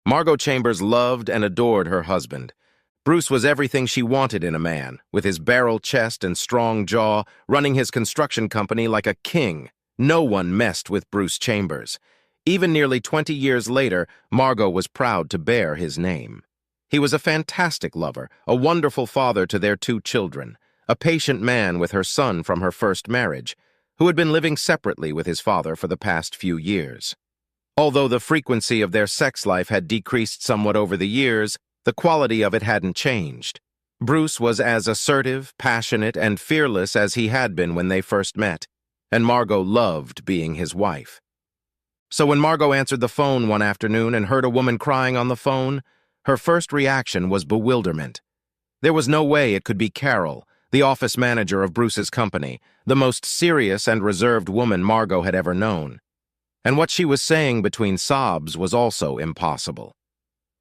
Margot Chambers loved and adored her husband. Bruce was everything she wanted in a man, with his barrel chest and strong jaw, running his construction company like a king. No one messed with Bruce Chambers. Even nearly 20 years later, Margot was proud to bear his name. He was a fantastic lover, a wonderful father to their 2 children, a patient man with her son from her first marriage, who had been living separately with his father for the past few years. Although the frequency of their sex life had decreased somewhat over the years, the quality of it hadn't changed. Bruce was as assertive, passionate, and fearless as he had been when they first met, and Margot loved being his wife. So when Margot answered the phone one afternoon and heard a woman crying on the phone, her first reaction was bewilderment. There was no way it could be Carol, the office manager of Bruce's company, the most serious and reserved woman Margot had ever known. And what she was saying between sobs was also impossible.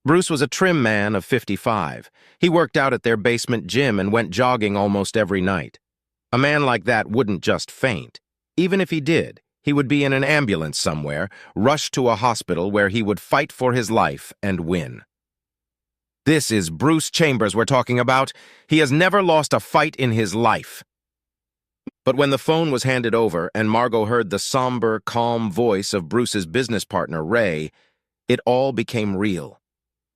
Bruce was a trim man of 55. He worked out at their basement gym and went jogging almost every night. A man like that wouldn't just faint. Even if he did, he would be in an ambulance somewhere, rushed to a hospital where he would fight for his life and win. This is Bruce Chambers we're talking about. He has never lost a fight in his life. But when the phone was handed over and Margot heard the somber, calm voice of Bruce's business partner, Ray, it all became real.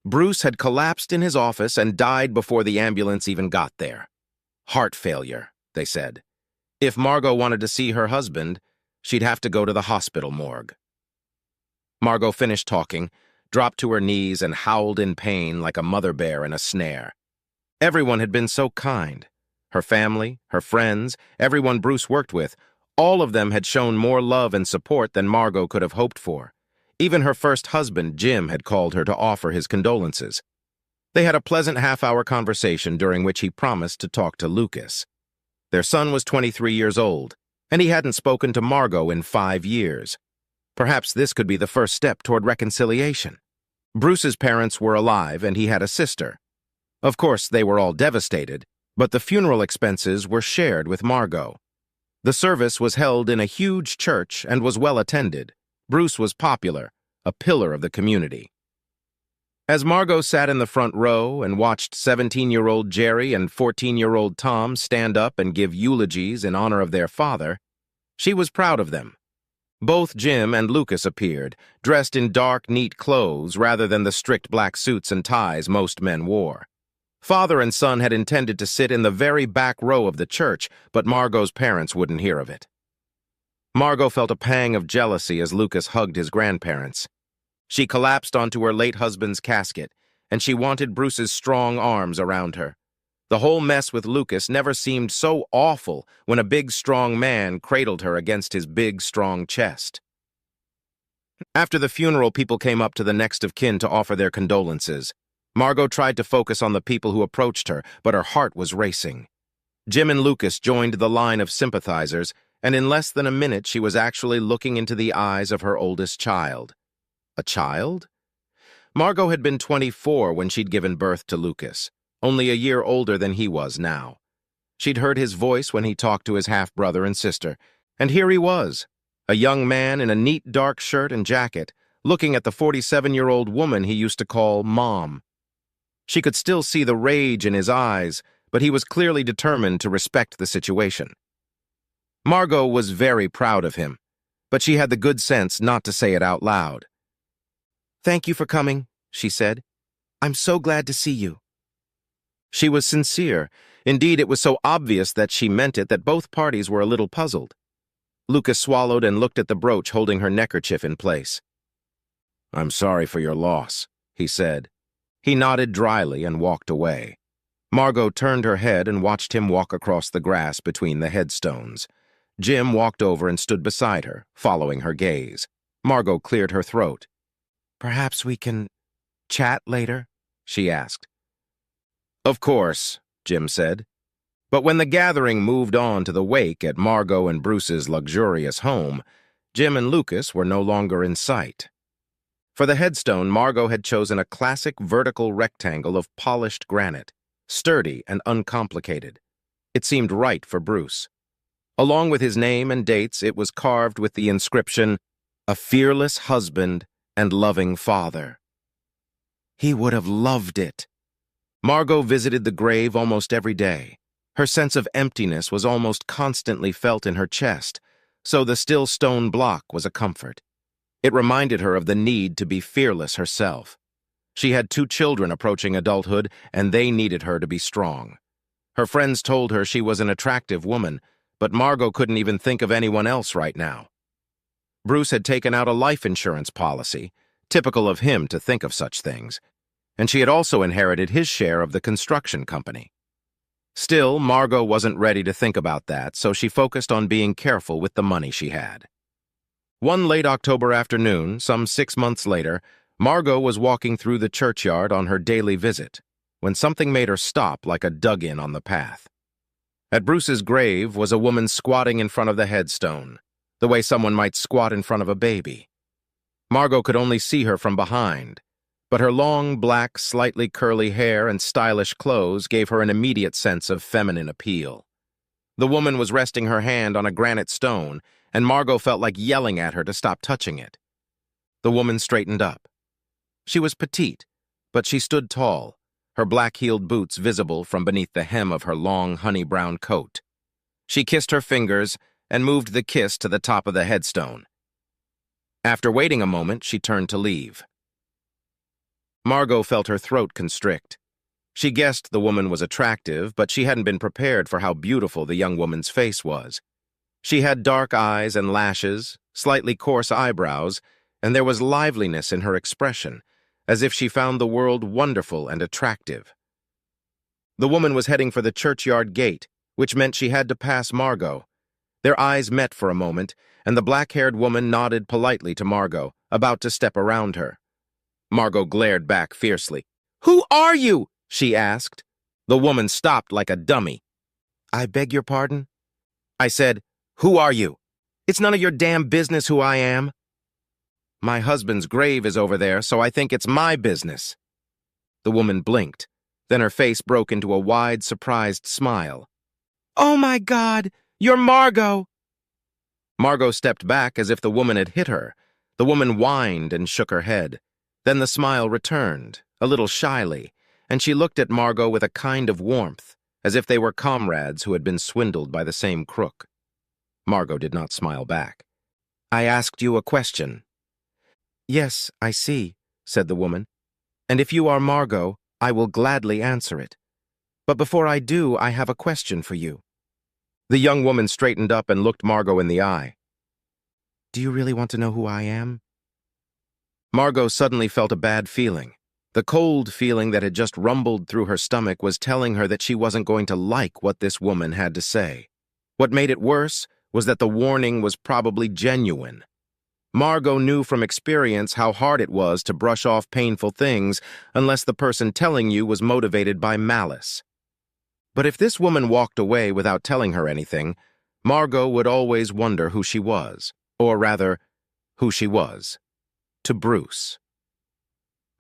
Bruce had collapsed in his office and died before the ambulance even got there. Heart failure, they said. If Margot wanted to see her husband, she'd have to go to the hospital morgue. Margot finished talking, dropped to her knees, and howled in pain like a mother bear in a snare. Everyone had been so kind. Her family, her friends, everyone Bruce worked with, all of them had shown more love and support than Margot could have hoped for. Even her first husband, Jim, had called her to offer his condolences. They had a pleasant half-hour conversation during which he promised to talk to Lucas. Their son was 23 years old, and he hadn't spoken to Margot in 5 years. Perhaps this could be the first step toward reconciliation. Bruce's parents were alive, and he had a sister. Of course, they were all devastated, but the funeral expenses were shared with Margot. The service was held in a huge church and was well attended. Bruce was popular, a pillar of the community. As Margot sat in the front row and watched 17-year-old Jerry and 14-year-old Tom stand up and give eulogies in honor of their father, she was proud of them. Both Jim and Lucas appeared, dressed in dark, neat clothes rather than the strict black suits and ties most men wore. Father and son had intended to sit in the very back row of the church, but Margot's parents wouldn't hear of it. Margot felt a pang of jealousy as Lucas hugged his grandparents. She collapsed onto her late husband's casket, and she wanted Bruce's strong arms around her. The whole mess with Lucas never seemed so awful when a big, strong man cradled her against his big, strong chest. After the funeral, people came up to the next of kin to offer their condolences. Margot tried to focus on the people who approached her, but her heart was racing. Jim and Lucas joined the line of sympathizers, and in less than a minute she was actually looking into the eyes of her oldest child. A child? Margot had been 24 when she'd given birth to Lucas, only a year older than he was now. She'd heard his voice when he talked to his half-brother and sister, and here he was, a young man in a neat dark shirt and jacket, looking at the 47-year-old woman he used to call Mom. She could still see the rage in his eyes, but he was clearly determined to respect the situation. Margot was very proud of him, but she had the good sense not to say it out loud. "Thank you for coming," she said. "I'm so glad to see you." She was sincere. Indeed, it was so obvious that she meant it that both parties were a little puzzled. Lucas swallowed and looked at the brooch holding her neckerchief in place. "I'm sorry for your loss," he said. He nodded dryly and walked away. Margot turned her head and watched him walk across the grass between the headstones. Jim walked over and stood beside her, following her gaze. Margot cleared her throat. "Perhaps we can chat later?" she asked. "Of course," Jim said. But when the gathering moved on to the wake at Margot and Bruce's luxurious home, Jim and Lucas were no longer in sight. For the headstone, Margot had chosen a classic vertical rectangle of polished granite, sturdy and uncomplicated. It seemed right for Bruce. Along with his name and dates, it was carved with the inscription, "A fearless husband and loving father." He would have loved it. Margot visited the grave almost every day. Her sense of emptiness was almost constantly felt in her chest, so the still stone block was a comfort. It reminded her of the need to be fearless herself. She had 2 children approaching adulthood, and they needed her to be strong. Her friends told her she was an attractive woman, but Margot couldn't even think of anyone else right now. Bruce had taken out a life insurance policy, typical of him to think of such things, and she had also inherited his share of the construction company. Still, Margot wasn't ready to think about that, so she focused on being careful with the money she had. One late October afternoon, some 6 months later, Margot was walking through the churchyard on her daily visit, when something made her stop like a dug-in on the path. At Bruce's grave was a woman squatting in front of the headstone, the way someone might squat in front of a baby. Margot could only see her from behind, but her long, black, slightly curly hair and stylish clothes gave her an immediate sense of feminine appeal. The woman was resting her hand on a granite stone, and Margot felt like yelling at her to stop touching it. The woman straightened up. She was petite, but she stood tall, her black-heeled boots visible from beneath the hem of her long, honey-brown coat. She kissed her fingers and moved the kiss to the top of the headstone. After waiting a moment, she turned to leave. Margot felt her throat constrict. She guessed the woman was attractive, but she hadn't been prepared for how beautiful the young woman's face was. She had dark eyes and lashes, slightly coarse eyebrows, and there was liveliness in her expression, as if she found the world wonderful and attractive. The woman was heading for the churchyard gate, which meant she had to pass Margot. Their eyes met for a moment, and the black-haired woman nodded politely to Margot, about to step around her. Margot glared back fiercely. "Who are you?" she asked. The woman stopped like a dummy. "I beg your pardon?" I said, "Who are you? It's none of your damn business who I am." "My husband's grave is over there, so I think it's my business." The woman blinked. Then her face broke into a wide, surprised smile. "Oh my God, you're Margot!" Margot stepped back as if the woman had hit her. The woman whined and shook her head. Then the smile returned, a little shyly, and she looked at Margot with a kind of warmth, as if they were comrades who had been swindled by the same crook. Margot did not smile back. "I asked you a question." "Yes, I see," said the woman. "And if you are Margot, I will gladly answer it. But before I do, I have a question for you." The young woman straightened up and looked Margot in the eye. "Do you really want to know who I am?" Margot suddenly felt a bad feeling. The cold feeling that had just rumbled through her stomach was telling her that she wasn't going to like what this woman had to say. What made it worse was that the warning was probably genuine. Margot knew from experience how hard it was to brush off painful things unless the person telling you was motivated by malice. But if this woman walked away without telling her anything, Margot would always wonder who she was, or rather, who she was, to Bruce.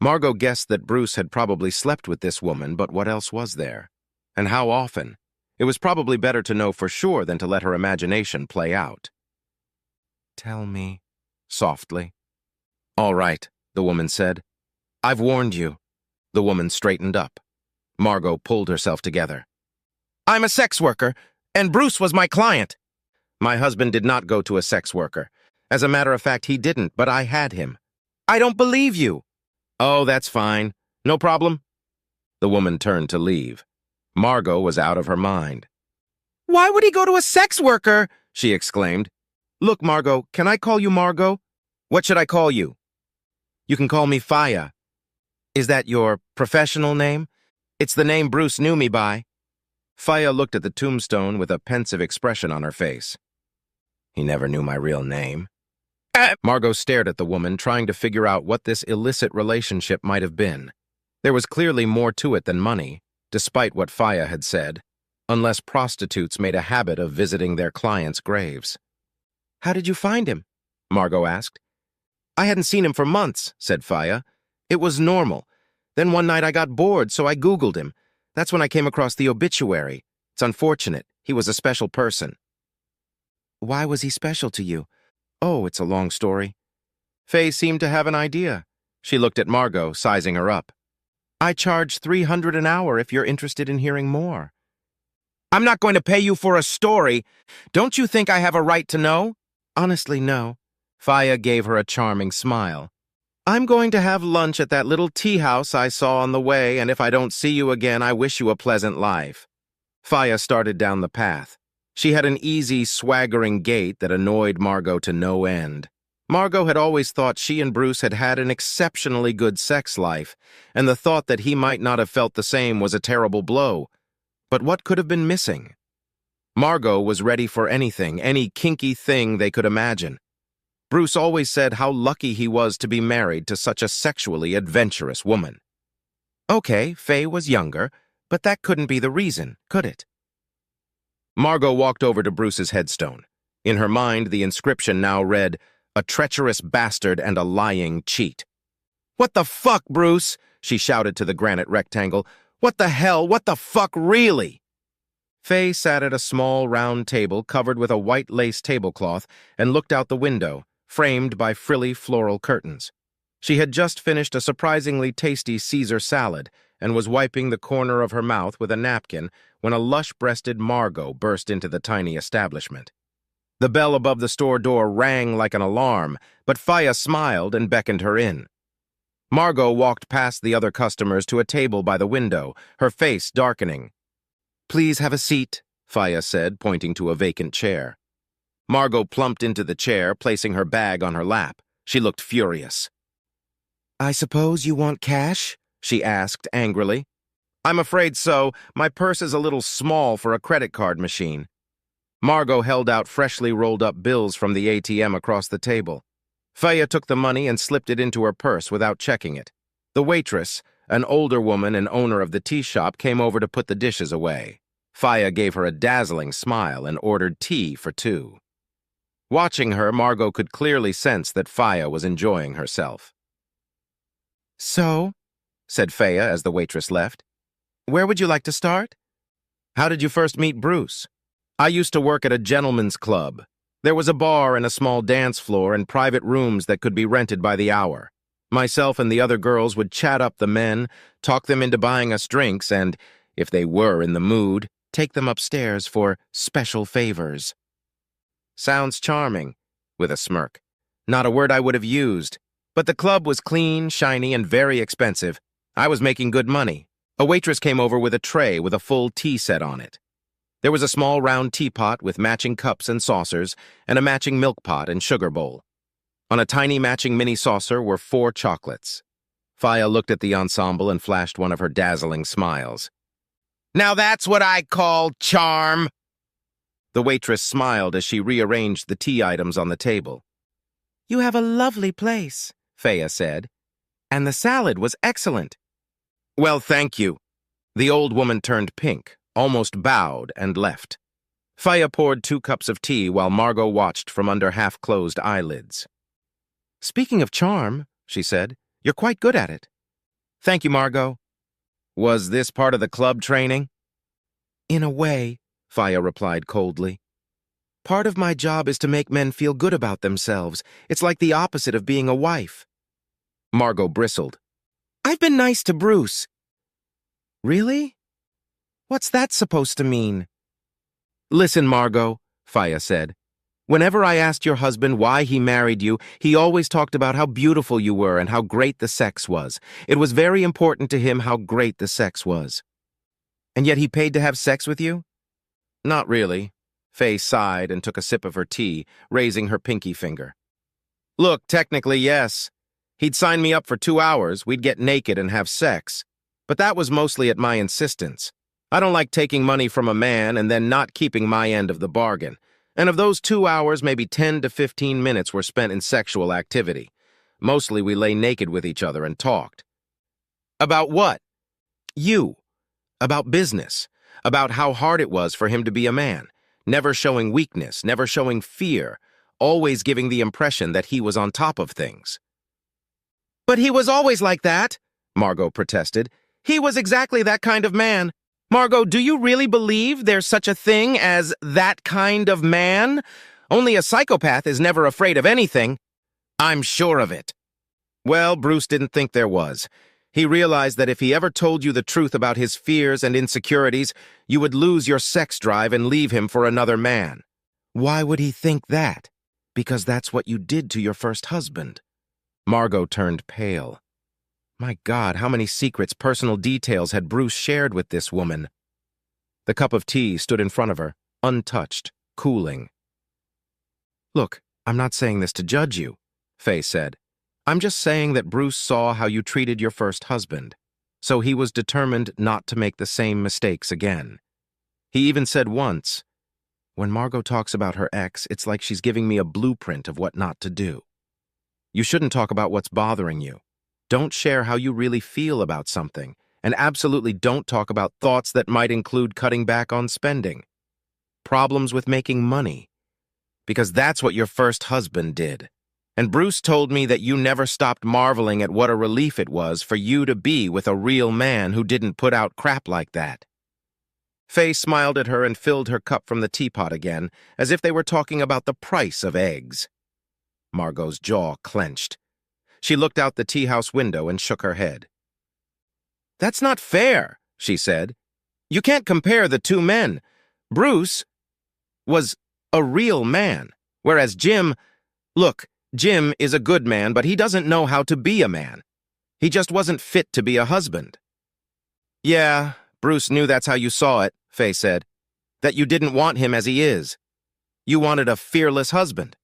Margot guessed that Bruce had probably slept with this woman, but what else was there? And how often? It was probably better to know for sure than to let her imagination play out. "Tell me," softly. "All right," the woman said. "I've warned you." The woman straightened up. Margot pulled herself together. "I'm a sex worker, and Bruce was my client." "My husband did not go to a sex worker. As a matter of fact, he didn't, but I had him." "I don't believe you." "Oh, that's fine. No problem." The woman turned to leave. Margot was out of her mind. "Why would he go to a sex worker?" she exclaimed. "Look, Margot, can I call you Margot?" "What should I call you?" "You can call me Faya." "Is that your professional name?" "It's the name Bruce knew me by." Faya looked at the tombstone with a pensive expression on her face. "He never knew my real name." Margot stared at the woman, trying to figure out what this illicit relationship might have been. There was clearly more to it than money, despite what Faya had said, unless prostitutes made a habit of visiting their clients' graves. "How did you find him?" Margot asked. "I hadn't seen him for months," said Faya. "It was normal. Then one night I got bored, so I Googled him. That's when I came across the obituary. It's unfortunate. He was a special person." "Why was he special to you?" "Oh, it's a long story." Faye seemed to have an idea. She looked at Margot, sizing her up. I charge $300 an hour if you're interested in hearing more. I'm not going to pay you for a story. Don't you think I have a right to know? Honestly, no. Faya gave her a charming smile. I'm going to have lunch at that little tea house I saw on the way, and if I don't see you again, I wish you a pleasant life. Faya started down the path. She had an easy, swaggering gait that annoyed Margot to no end. Margot had always thought she and Bruce had had an exceptionally good sex life, and the thought that he might not have felt the same was a terrible blow. But what could have been missing? Margot was ready for anything, any kinky thing they could imagine. Bruce always said how lucky he was to be married to such a sexually adventurous woman. Okay, Faye was younger, but that couldn't be the reason, could it? Margot walked over to Bruce's headstone. In her mind, the inscription now read, "A treacherous bastard and a lying cheat." "What the fuck, Bruce?" she shouted to the granite rectangle. "What the hell? What the fuck, really?" Faye sat at a small, round table covered with a white lace tablecloth and looked out the window, framed by frilly floral curtains. She had just finished a surprisingly tasty Caesar salad and was wiping the corner of her mouth with a napkin when a lush-breasted Margot burst into the tiny establishment. The bell above the store door rang like an alarm, but Faya smiled and beckoned her in. Margot walked past the other customers to a table by the window, her face darkening. "Please have a seat," Faya said, pointing to a vacant chair. Margot plumped into the chair, placing her bag on her lap. She looked furious. "I suppose you want cash?" she asked angrily. "I'm afraid so. My purse is a little small for a credit card machine." Margot held out freshly rolled-up bills from the ATM across the table. Faya took the money and slipped it into her purse without checking it. The waitress, an older woman and owner of the tea shop, came over to put the dishes away. Faya gave her a dazzling smile and ordered tea for two. Watching her, Margot could clearly sense that Faya was enjoying herself. "So," said Faya as the waitress left, "where would you like to start?" "How did you first meet Bruce?" "I used to work at a gentleman's club. There was a bar and a small dance floor and private rooms that could be rented by the hour. Myself and the other girls would chat up the men, talk them into buying us drinks, and, if they were in the mood, take them upstairs for special favors." "Sounds charming," with a smirk. "Not a word I would have used. But the club was clean, shiny, and very expensive. I was making good money. A waitress came over with a tray with a full tea set on it. There was a small round teapot with matching cups and saucers, and a matching milk pot and sugar bowl. On a tiny matching mini saucer were 4 chocolates. Faya looked at the ensemble and flashed one of her dazzling smiles. "Now that's what I call charm!" The waitress smiled as she rearranged the tea items on the table. "You have a lovely place," Faya said. "And the salad was excellent." "Well, thank you." The old woman turned pink, almost bowed, and left. Faya poured 2 cups of tea while Margot watched from under half-closed eyelids. "Speaking of charm," she said, "you're quite good at it." "Thank you, Margot." "Was this part of the club training?" "In a way," Faya replied coldly. "Part of my job is to make men feel good about themselves. It's like the opposite of being a wife." Margot bristled. "I've been nice to Bruce." "Really? What's that supposed to mean?" "Listen, Margot," Faya said. "Whenever I asked your husband why he married you, he always talked about how beautiful you were and how great the sex was. It was very important to him how great the sex was." "And yet he paid to have sex with you?" "Not really." Faye sighed and took a sip of her tea, raising her pinky finger. "Look, technically, yes. He'd sign me up for 2 hours, we'd get naked and have sex. But that was mostly at my insistence. I don't like taking money from a man and then not keeping my end of the bargain. And of those 2 hours, maybe 10 to 15 minutes were spent in sexual activity. Mostly we lay naked with each other and talked." "About what?" "You. About business. About how hard it was for him to be a man. Never showing weakness, never showing fear, always giving the impression that he was on top of things." "But he was always like that," Margot protested. "He was exactly that kind of man. Margot, do you really believe there's such a thing as that kind of man? Only a psychopath is never afraid of anything." "I'm sure of it." "Well, Bruce didn't think there was. He realized that if he ever told you the truth about his fears and insecurities, you would lose your sex drive and leave him for another man. Why would he think that? Because that's what you did to your first husband. Margot turned pale. My God, how many secrets, personal details had Bruce shared with this woman? The cup of tea stood in front of her, untouched, cooling. Look, I'm not saying this to judge you, Faye said. I'm just saying that Bruce saw how you treated your first husband, so he was determined not to make the same mistakes again. He even said once, when Margot talks about her ex, it's like she's giving me a blueprint of what not to do. You shouldn't talk about what's bothering you. Don't share how you really feel about something, and absolutely don't talk about thoughts that might include cutting back on spending. Problems with making money. Because that's what your first husband did. And Bruce told me that you never stopped marveling at what a relief it was for you to be with a real man who didn't put out crap like that. Faye smiled at her and filled her cup from the teapot again, as if they were talking about the price of eggs. Margot's jaw clenched. She looked out the tea-house window and shook her head. That's not fair, she said. You can't compare the two men. Bruce was a real man, whereas Jim... Look, Jim is a good man, but he doesn't know how to be a man. He just wasn't fit to be a husband. Yeah, Bruce knew that's how you saw it, Faye said. That you didn't want him as he is. You wanted a fearless husband.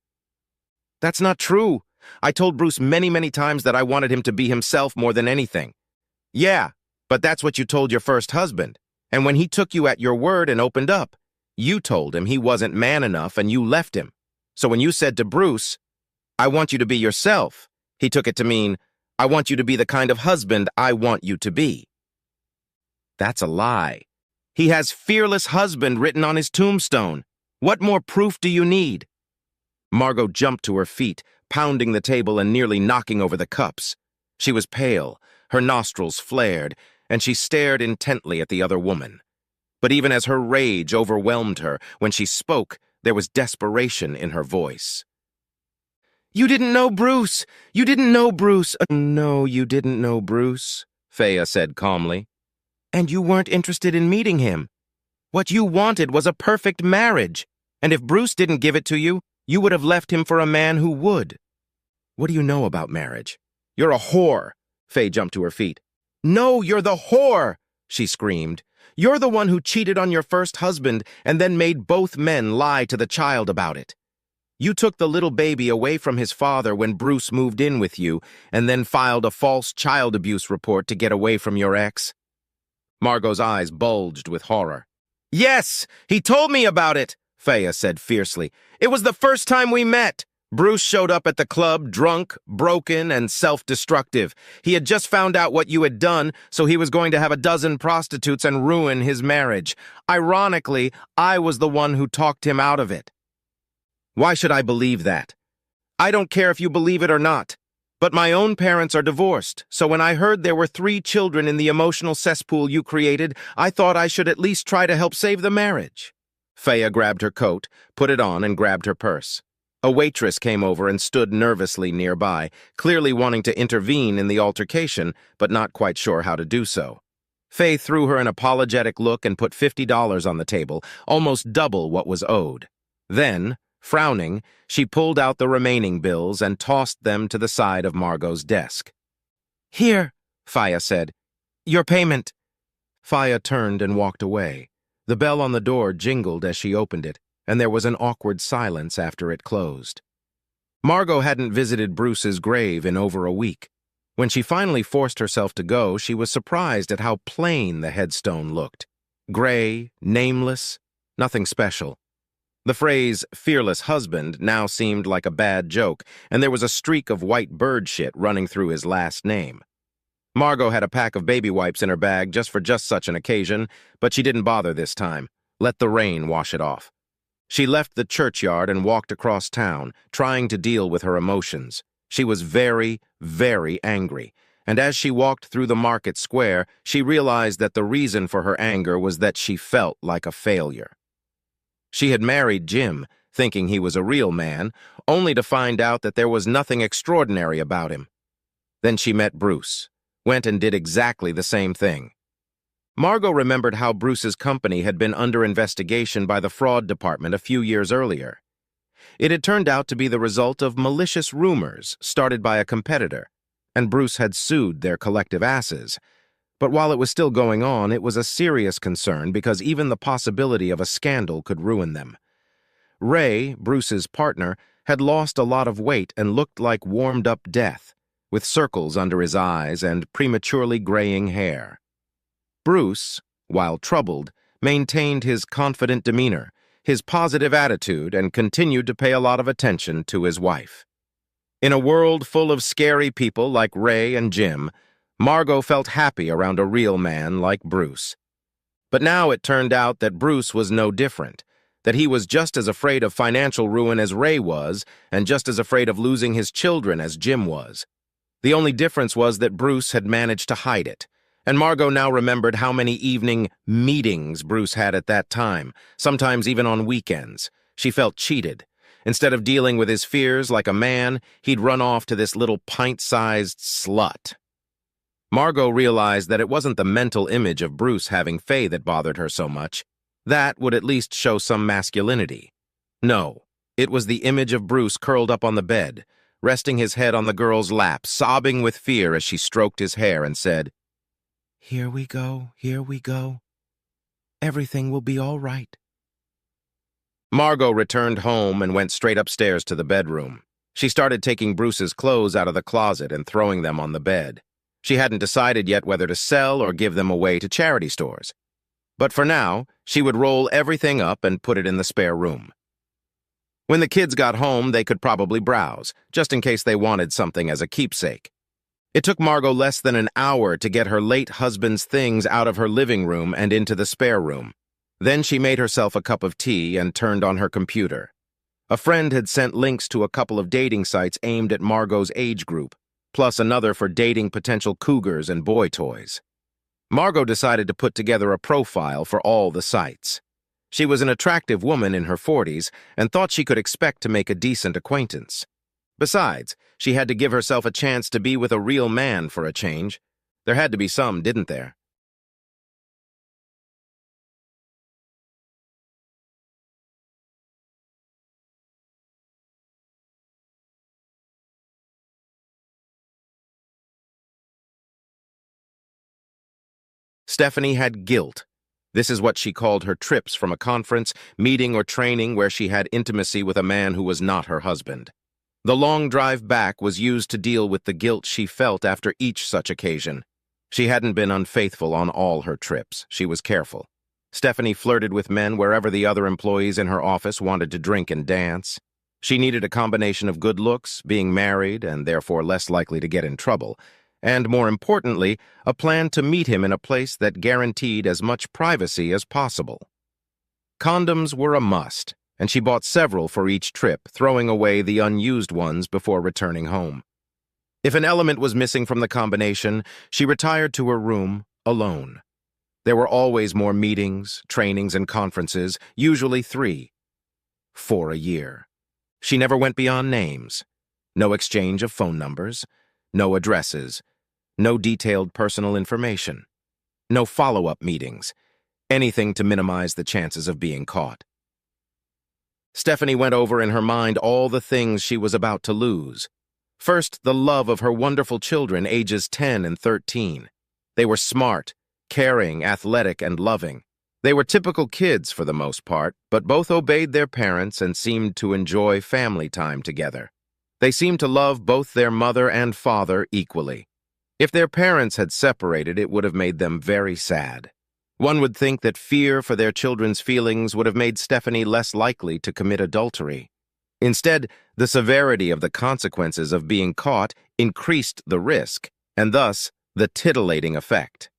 That's not true. I told Bruce many, many times that I wanted him to be himself more than anything. Yeah, but that's what you told your first husband. And when he took you at your word and opened up, you told him he wasn't man enough and you left him. So when you said to Bruce, I want you to be yourself, he took it to mean, I want you to be the kind of husband I want you to be. That's a lie. He has fearless husband written on his tombstone. What more proof do you need? Margot jumped to her feet, pounding the table and nearly knocking over the cups. She was pale, her nostrils flared, and she stared intently at the other woman. But even as her rage overwhelmed her, when she spoke, there was desperation in her voice. You didn't know Bruce! You didn't know Bruce! No, you didn't know Bruce, Faye said calmly. And you weren't interested in meeting him. What you wanted was a perfect marriage, and if Bruce didn't give it to you, you would have left him for a man who would. What do you know about marriage? You're a whore. Faye jumped to her feet. No, you're the whore, she screamed. You're the one who cheated on your first husband and then made both men lie to the child about it. You took the little baby away from his father when Bruce moved in with you and then filed a false child abuse report to get away from your ex. Margot's eyes bulged with horror. Yes, he told me about it, Faye said fiercely. It was the first time we met. Bruce showed up at the club drunk, broken, and self-destructive. He had just found out what you had done, so he was going to have a dozen prostitutes and ruin his marriage. Ironically, I was the one who talked him out of it. Why should I believe that? I don't care if you believe it or not. But my own parents are divorced, so when I heard there were 3 children in the emotional cesspool you created, I thought I should at least try to help save the marriage. Faye grabbed her coat, put it on, and grabbed her purse. A waitress came over and stood nervously nearby, clearly wanting to intervene in the altercation, but not quite sure how to do so. Faye threw her an apologetic look and put $50 on the table, almost double what was owed. Then, frowning, she pulled out the remaining bills and tossed them to the side of Margot's desk. Here, Faye said. Your payment. Faye turned and walked away. The bell on the door jingled as she opened it, and there was an awkward silence after it closed. Margot hadn't visited Bruce's grave in over a week. When she finally forced herself to go, she was surprised at how plain the headstone looked. Gray, nameless, nothing special. The phrase, fearless husband, now seemed like a bad joke, and there was a streak of white bird shit running through his last name. Margot had a pack of baby wipes in her bag just for such an occasion, but she didn't bother this time. Let the rain wash it off. She left the churchyard and walked across town, trying to deal with her emotions. She was very, very angry, and as she walked through the market square, she realized that the reason for her anger was that she felt like a failure. She had married Jim, thinking he was a real man, only to find out that there was nothing extraordinary about him. Then she met Bruce, went and did exactly the same thing. Margot remembered how Bruce's company had been under investigation by the fraud department a few years earlier. It had turned out to be the result of malicious rumors started by a competitor, and Bruce had sued their collective asses. But while it was still going on, it was a serious concern because even the possibility of a scandal could ruin them. Ray, Bruce's partner, had lost a lot of weight and looked like warmed-up death, with circles under his eyes and prematurely graying hair. Bruce, while troubled, maintained his confident demeanor, his positive attitude, and continued to pay a lot of attention to his wife. In a world full of scary people like Ray and Jim, Margot felt happy around a real man like Bruce. But now it turned out that Bruce was no different, that he was just as afraid of financial ruin as Ray was, and just as afraid of losing his children as Jim was. The only difference was that Bruce had managed to hide it, and Margot now remembered how many evening meetings Bruce had at that time, sometimes even on weekends. She felt cheated. Instead of dealing with his fears like a man, he'd run off to this little pint-sized slut. Margot realized that it wasn't the mental image of Bruce having Faye that bothered her so much. That would at least show some masculinity. No, it was the image of Bruce curled up on the bed, resting his head on the girl's lap, sobbing with fear as she stroked his hair and said, "Here we go, here we go. Everything will be all right." Margot returned home and went straight upstairs to the bedroom. She started taking Bruce's clothes out of the closet and throwing them on the bed. She hadn't decided yet whether to sell or give them away to charity stores. But for now, she would roll everything up and put it in the spare room. When the kids got home, they could probably browse, just in case they wanted something as a keepsake. It took Margot less than an hour to get her late husband's things out of her living room and into the spare room. Then she made herself a cup of tea and turned on her computer. A friend had sent links to a couple of dating sites aimed at Margot's age group, plus another for dating potential cougars and boy toys. Margot decided to put together a profile for all the sites. She was an attractive woman in her 40s and thought she could expect to make a decent acquaintance. Besides, she had to give herself a chance to be with a real man for a change. There had to be some, didn't there? Stephanie had guilt. This is what she called her trips from a conference, meeting, or training where she had intimacy with a man who was not her husband. The long drive back was used to deal with the guilt she felt after each such occasion. She hadn't been unfaithful on all her trips. She was careful. Stephanie flirted with men wherever the other employees in her office wanted to drink and dance. She needed a combination of good looks, being married, and therefore less likely to get in trouble, and, more importantly, a plan to meet him in a place that guaranteed as much privacy as possible. Condoms were a must, and she bought several for each trip, throwing away the unused ones before returning home. If an element was missing from the combination, she retired to her room alone. There were always more meetings, trainings, and conferences, usually 3, 4 a year. She never went beyond names. No exchange of phone numbers, no addresses, no detailed personal information, no follow-up meetings, anything to minimize the chances of being caught. Stephanie went over in her mind all the things she was about to lose. First, the love of her wonderful children, ages 10 and 13. They were smart, caring, athletic, and loving. They were typical kids for the most part, but both obeyed their parents and seemed to enjoy family time together. They seemed to love both their mother and father equally. If their parents had separated, it would have made them very sad. One would think that fear for their children's feelings would have made Stephanie less likely to commit adultery. Instead, the severity of the consequences of being caught increased the risk, and thus the titillating effect.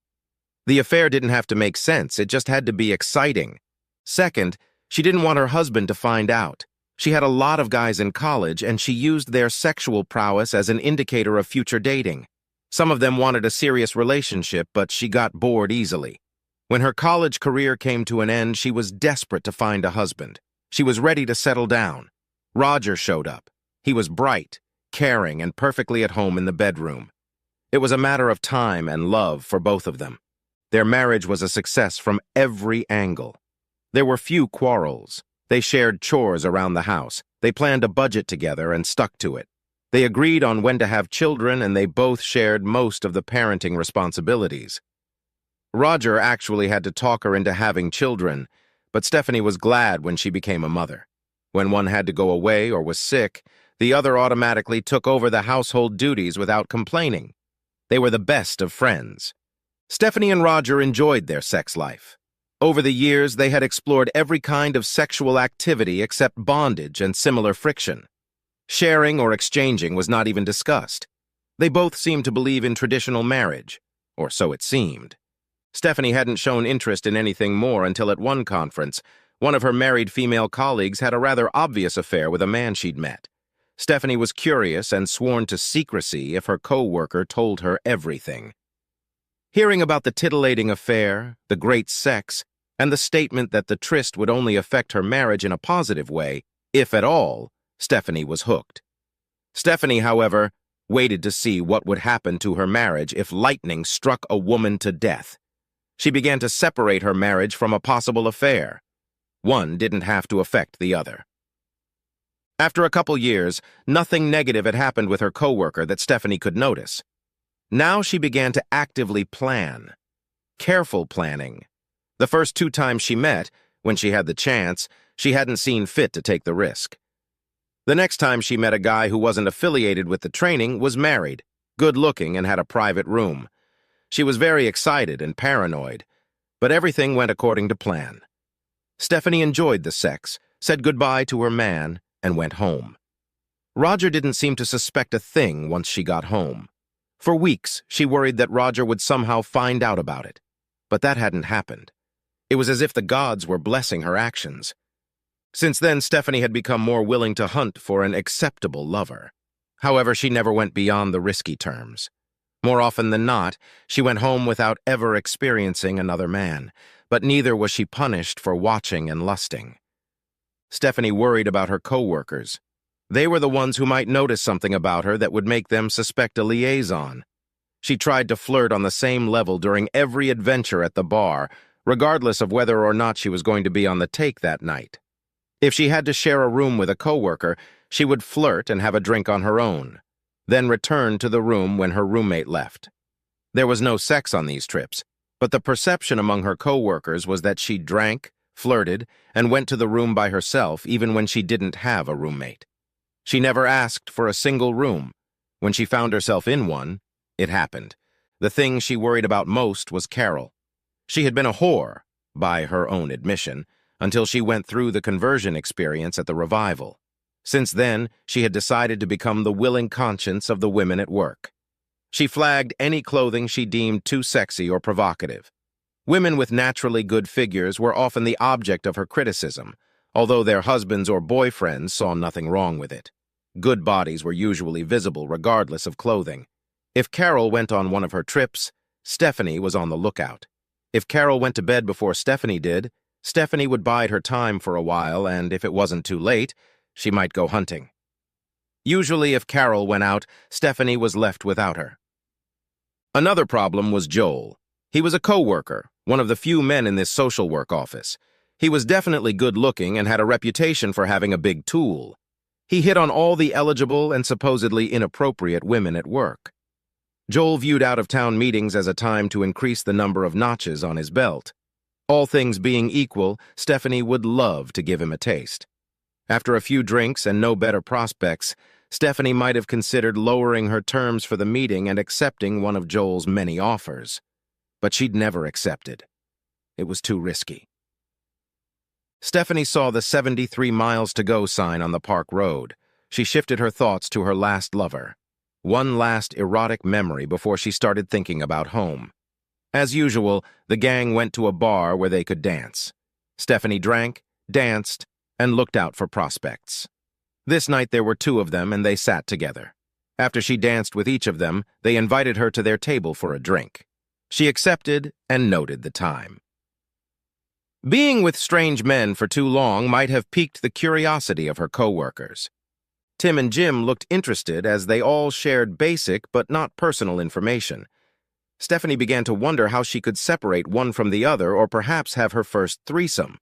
The affair didn't have to make sense, it just had to be exciting. Second, she didn't want her husband to find out. She had a lot of guys in college, and she used their sexual prowess as an indicator of future dating. Some of them wanted a serious relationship, but she got bored easily. When her college career came to an end, she was desperate to find a husband. She was ready to settle down. Roger showed up. He was bright, caring, and perfectly at home in the bedroom. It was a matter of time and love for both of them. Their marriage was a success from every angle. There were few quarrels. They shared chores around the house. They planned a budget together and stuck to it. They agreed on when to have children, and they both shared most of the parenting responsibilities. Roger actually had to talk her into having children, but Stephanie was glad when she became a mother. When one had to go away or was sick, the other automatically took over the household duties without complaining. They were the best of friends. Stephanie and Roger enjoyed their sex life. Over the years, they had explored every kind of sexual activity except bondage and similar friction. Sharing or exchanging was not even discussed. They both seemed to believe in traditional marriage, or so it seemed. Stephanie hadn't shown interest in anything more until at one conference, one of her married female colleagues had a rather obvious affair with a man she'd met. Stephanie was curious and sworn to secrecy if her co-worker told her everything. Hearing about the titillating affair, the great sex, and the statement that the tryst would only affect her marriage in a positive way, if at all, Stephanie was hooked. Stephanie, however, waited to see what would happen to her marriage if lightning struck a woman to death. She began to separate her marriage from a possible affair. One didn't have to affect the other. After a couple years, nothing negative had happened with her coworker that Stephanie could notice. Now she began to actively plan. Careful planning. The first 2 times she met, when she had the chance, she hadn't seen fit to take the risk. The next time she met a guy who wasn't affiliated with the training was married, good-looking, and had a private room. She was very excited and paranoid, but everything went according to plan. Stephanie enjoyed the sex, said goodbye to her man, and went home. Roger didn't seem to suspect a thing once she got home. For weeks, she worried that Roger would somehow find out about it, but that hadn't happened. It was as if the gods were blessing her actions. Since then, Stephanie had become more willing to hunt for an acceptable lover. However, she never went beyond the risky terms. More often than not, she went home without ever experiencing another man, but neither was she punished for watching and lusting. Stephanie worried about her co-workers. They were the ones who might notice something about her that would make them suspect a liaison. She tried to flirt on the same level during every adventure at the bar, regardless of whether or not she was going to be on the take that night. If she had to share a room with a coworker, she would flirt and have a drink on her own, then return to the room when her roommate left. There was no sex on these trips, but the perception among her coworkers was that she drank, flirted, and went to the room by herself even when she didn't have a roommate. She never asked for a single room. When she found herself in one, it happened. The thing she worried about most was Carol. She had been a whore, by her own admission, until she went through the conversion experience at the revival. Since then, she had decided to become the willing conscience of the women at work. She flagged any clothing she deemed too sexy or provocative. Women with naturally good figures were often the object of her criticism, although their husbands or boyfriends saw nothing wrong with it. Good bodies were usually visible regardless of clothing. If Carol went on one of her trips, Stephanie was on the lookout. If Carol went to bed before Stephanie did, Stephanie would bide her time for a while, and if it wasn't too late, she might go hunting. Usually, if Carol went out, Stephanie was left without her. Another problem was Joel. He was a co-worker, one of the few men in this social work office. He was definitely good-looking and had a reputation for having a big tool. He hit on all the eligible and supposedly inappropriate women at work. Joel viewed out-of-town meetings as a time to increase the number of notches on his belt. All things being equal, Stephanie would love to give him a taste. After a few drinks and no better prospects, Stephanie might have considered lowering her terms for the meeting and accepting one of Joel's many offers. But she'd never accepted. It was too risky. Stephanie saw the 73 miles to go sign on the park road. She shifted her thoughts to her last lover. One last erotic memory before she started thinking about home. As usual, the gang went to a bar where they could dance. Stephanie drank, danced, and looked out for prospects. This night there were 2 of them, and they sat together. After she danced with each of them, they invited her to their table for a drink. She accepted and noted the time. Being with strange men for too long might have piqued the curiosity of her co-workers. Tim and Jim looked interested as they all shared basic but not personal information. Stephanie began to wonder how she could separate one from the other or perhaps have her first threesome.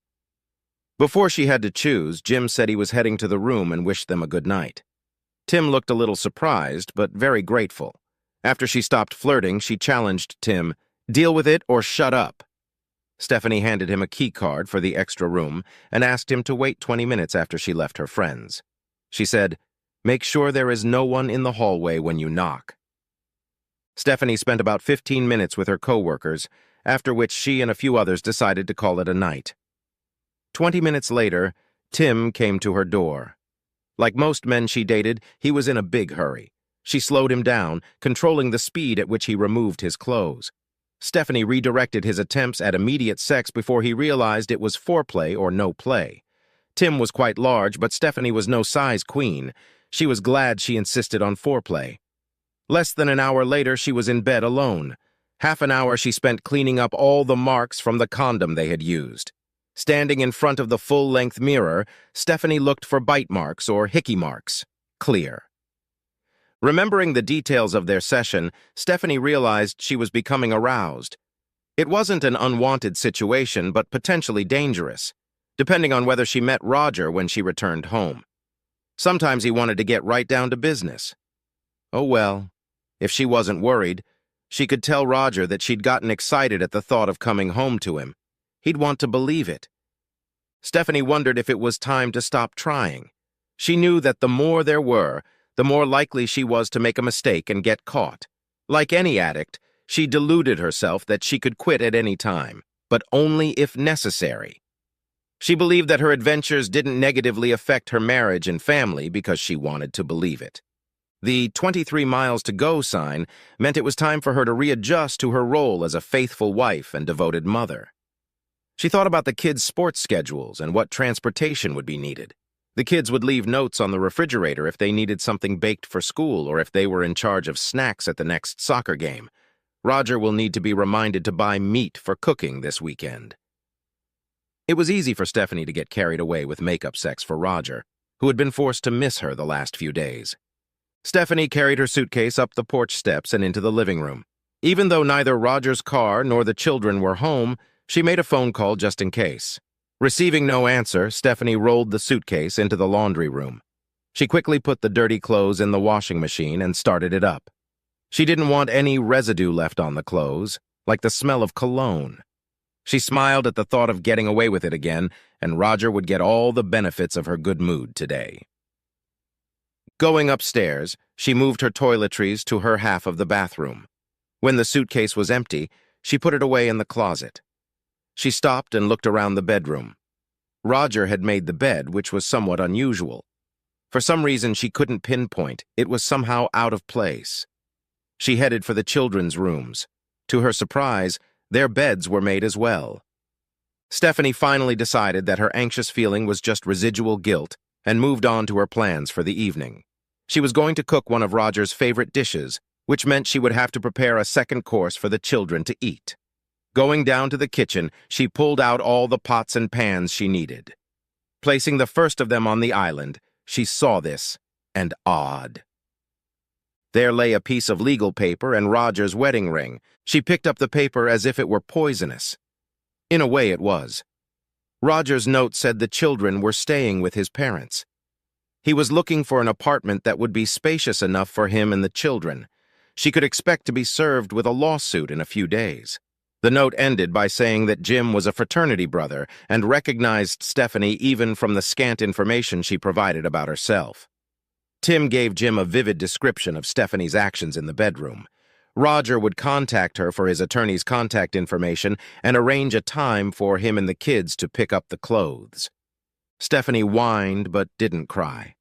Before she had to choose, Jim said he was heading to the room and wished them a good night. Tim looked a little surprised, but very grateful. After she stopped flirting, she challenged Tim, "Deal with it or shut up." Stephanie handed him a key card for the extra room and asked him to wait 20 minutes after she left her friends. She said, "Make sure there is no one in the hallway when you knock." Stephanie spent about 15 minutes with her coworkers, after which she and a few others decided to call it a night. 20 minutes later, Tim came to her door. Like most men she dated, he was in a big hurry. She slowed him down, controlling the speed at which he removed his clothes. Stephanie redirected his attempts at immediate sex before he realized it was foreplay or no play. Tim was quite large, but Stephanie was no size queen. She was glad she insisted on foreplay. Less than an hour later, she was in bed alone. Half an hour she spent cleaning up all the marks from the condom they had used. Standing in front of the full-length mirror, Stephanie looked for bite marks or hickey marks. Clear. Remembering the details of their session, Stephanie realized she was becoming aroused. It wasn't an unwanted situation, but potentially dangerous, depending on whether she met Roger when she returned home. Sometimes he wanted to get right down to business. Oh well, if she wasn't worried, she could tell Roger that she'd gotten excited at the thought of coming home to him. He'd want to believe it. Stephanie wondered if it was time to stop trying. She knew that the more there were, the more likely she was to make a mistake and get caught. Like any addict, she deluded herself that she could quit at any time, but only if necessary. She believed that her adventures didn't negatively affect her marriage and family because she wanted to believe it. The 23 miles to go sign meant it was time for her to readjust to her role as a faithful wife and devoted mother. She thought about the kids' sports schedules and what transportation would be needed. The kids would leave notes on the refrigerator if they needed something baked for school or if they were in charge of snacks at the next soccer game. Roger will need to be reminded to buy meat for cooking this weekend. It was easy for Stephanie to get carried away with makeup sex for Roger, who had been forced to miss her the last few days. Stephanie carried her suitcase up the porch steps and into the living room. Even though neither Roger's car nor the children were home, she made a phone call just in case. Receiving no answer, Stephanie rolled the suitcase into the laundry room. She quickly put the dirty clothes in the washing machine and started it up. She didn't want any residue left on the clothes, like the smell of cologne. She smiled at the thought of getting away with it again, and Roger would get all the benefits of her good mood today. Going upstairs, she moved her toiletries to her half of the bathroom. When the suitcase was empty, she put it away in the closet. She stopped and looked around the bedroom. Roger had made the bed, which was somewhat unusual. For some reason she couldn't pinpoint, it was somehow out of place. She headed for the children's rooms. To her surprise, their beds were made as well. Stephanie finally decided that her anxious feeling was just residual guilt and moved on to her plans for the evening. She was going to cook one of Roger's favorite dishes, which meant she would have to prepare a second course for the children to eat. Going down to the kitchen, she pulled out all the pots and pans she needed. Placing the first of them on the island, she saw this, and awed. There lay a piece of legal paper and Roger's wedding ring. She picked up the paper as if it were poisonous. In a way, it was. Roger's note said the children were staying with his parents. He was looking for an apartment that would be spacious enough for him and the children. She could expect to be served with a lawsuit in a few days. The note ended by saying that Jim was a fraternity brother and recognized Stephanie even from the scant information she provided about herself. Tim gave Jim a vivid description of Stephanie's actions in the bedroom. Roger would contact her for his attorney's contact information and arrange a time for him and the kids to pick up the clothes. Stephanie whined but didn't cry.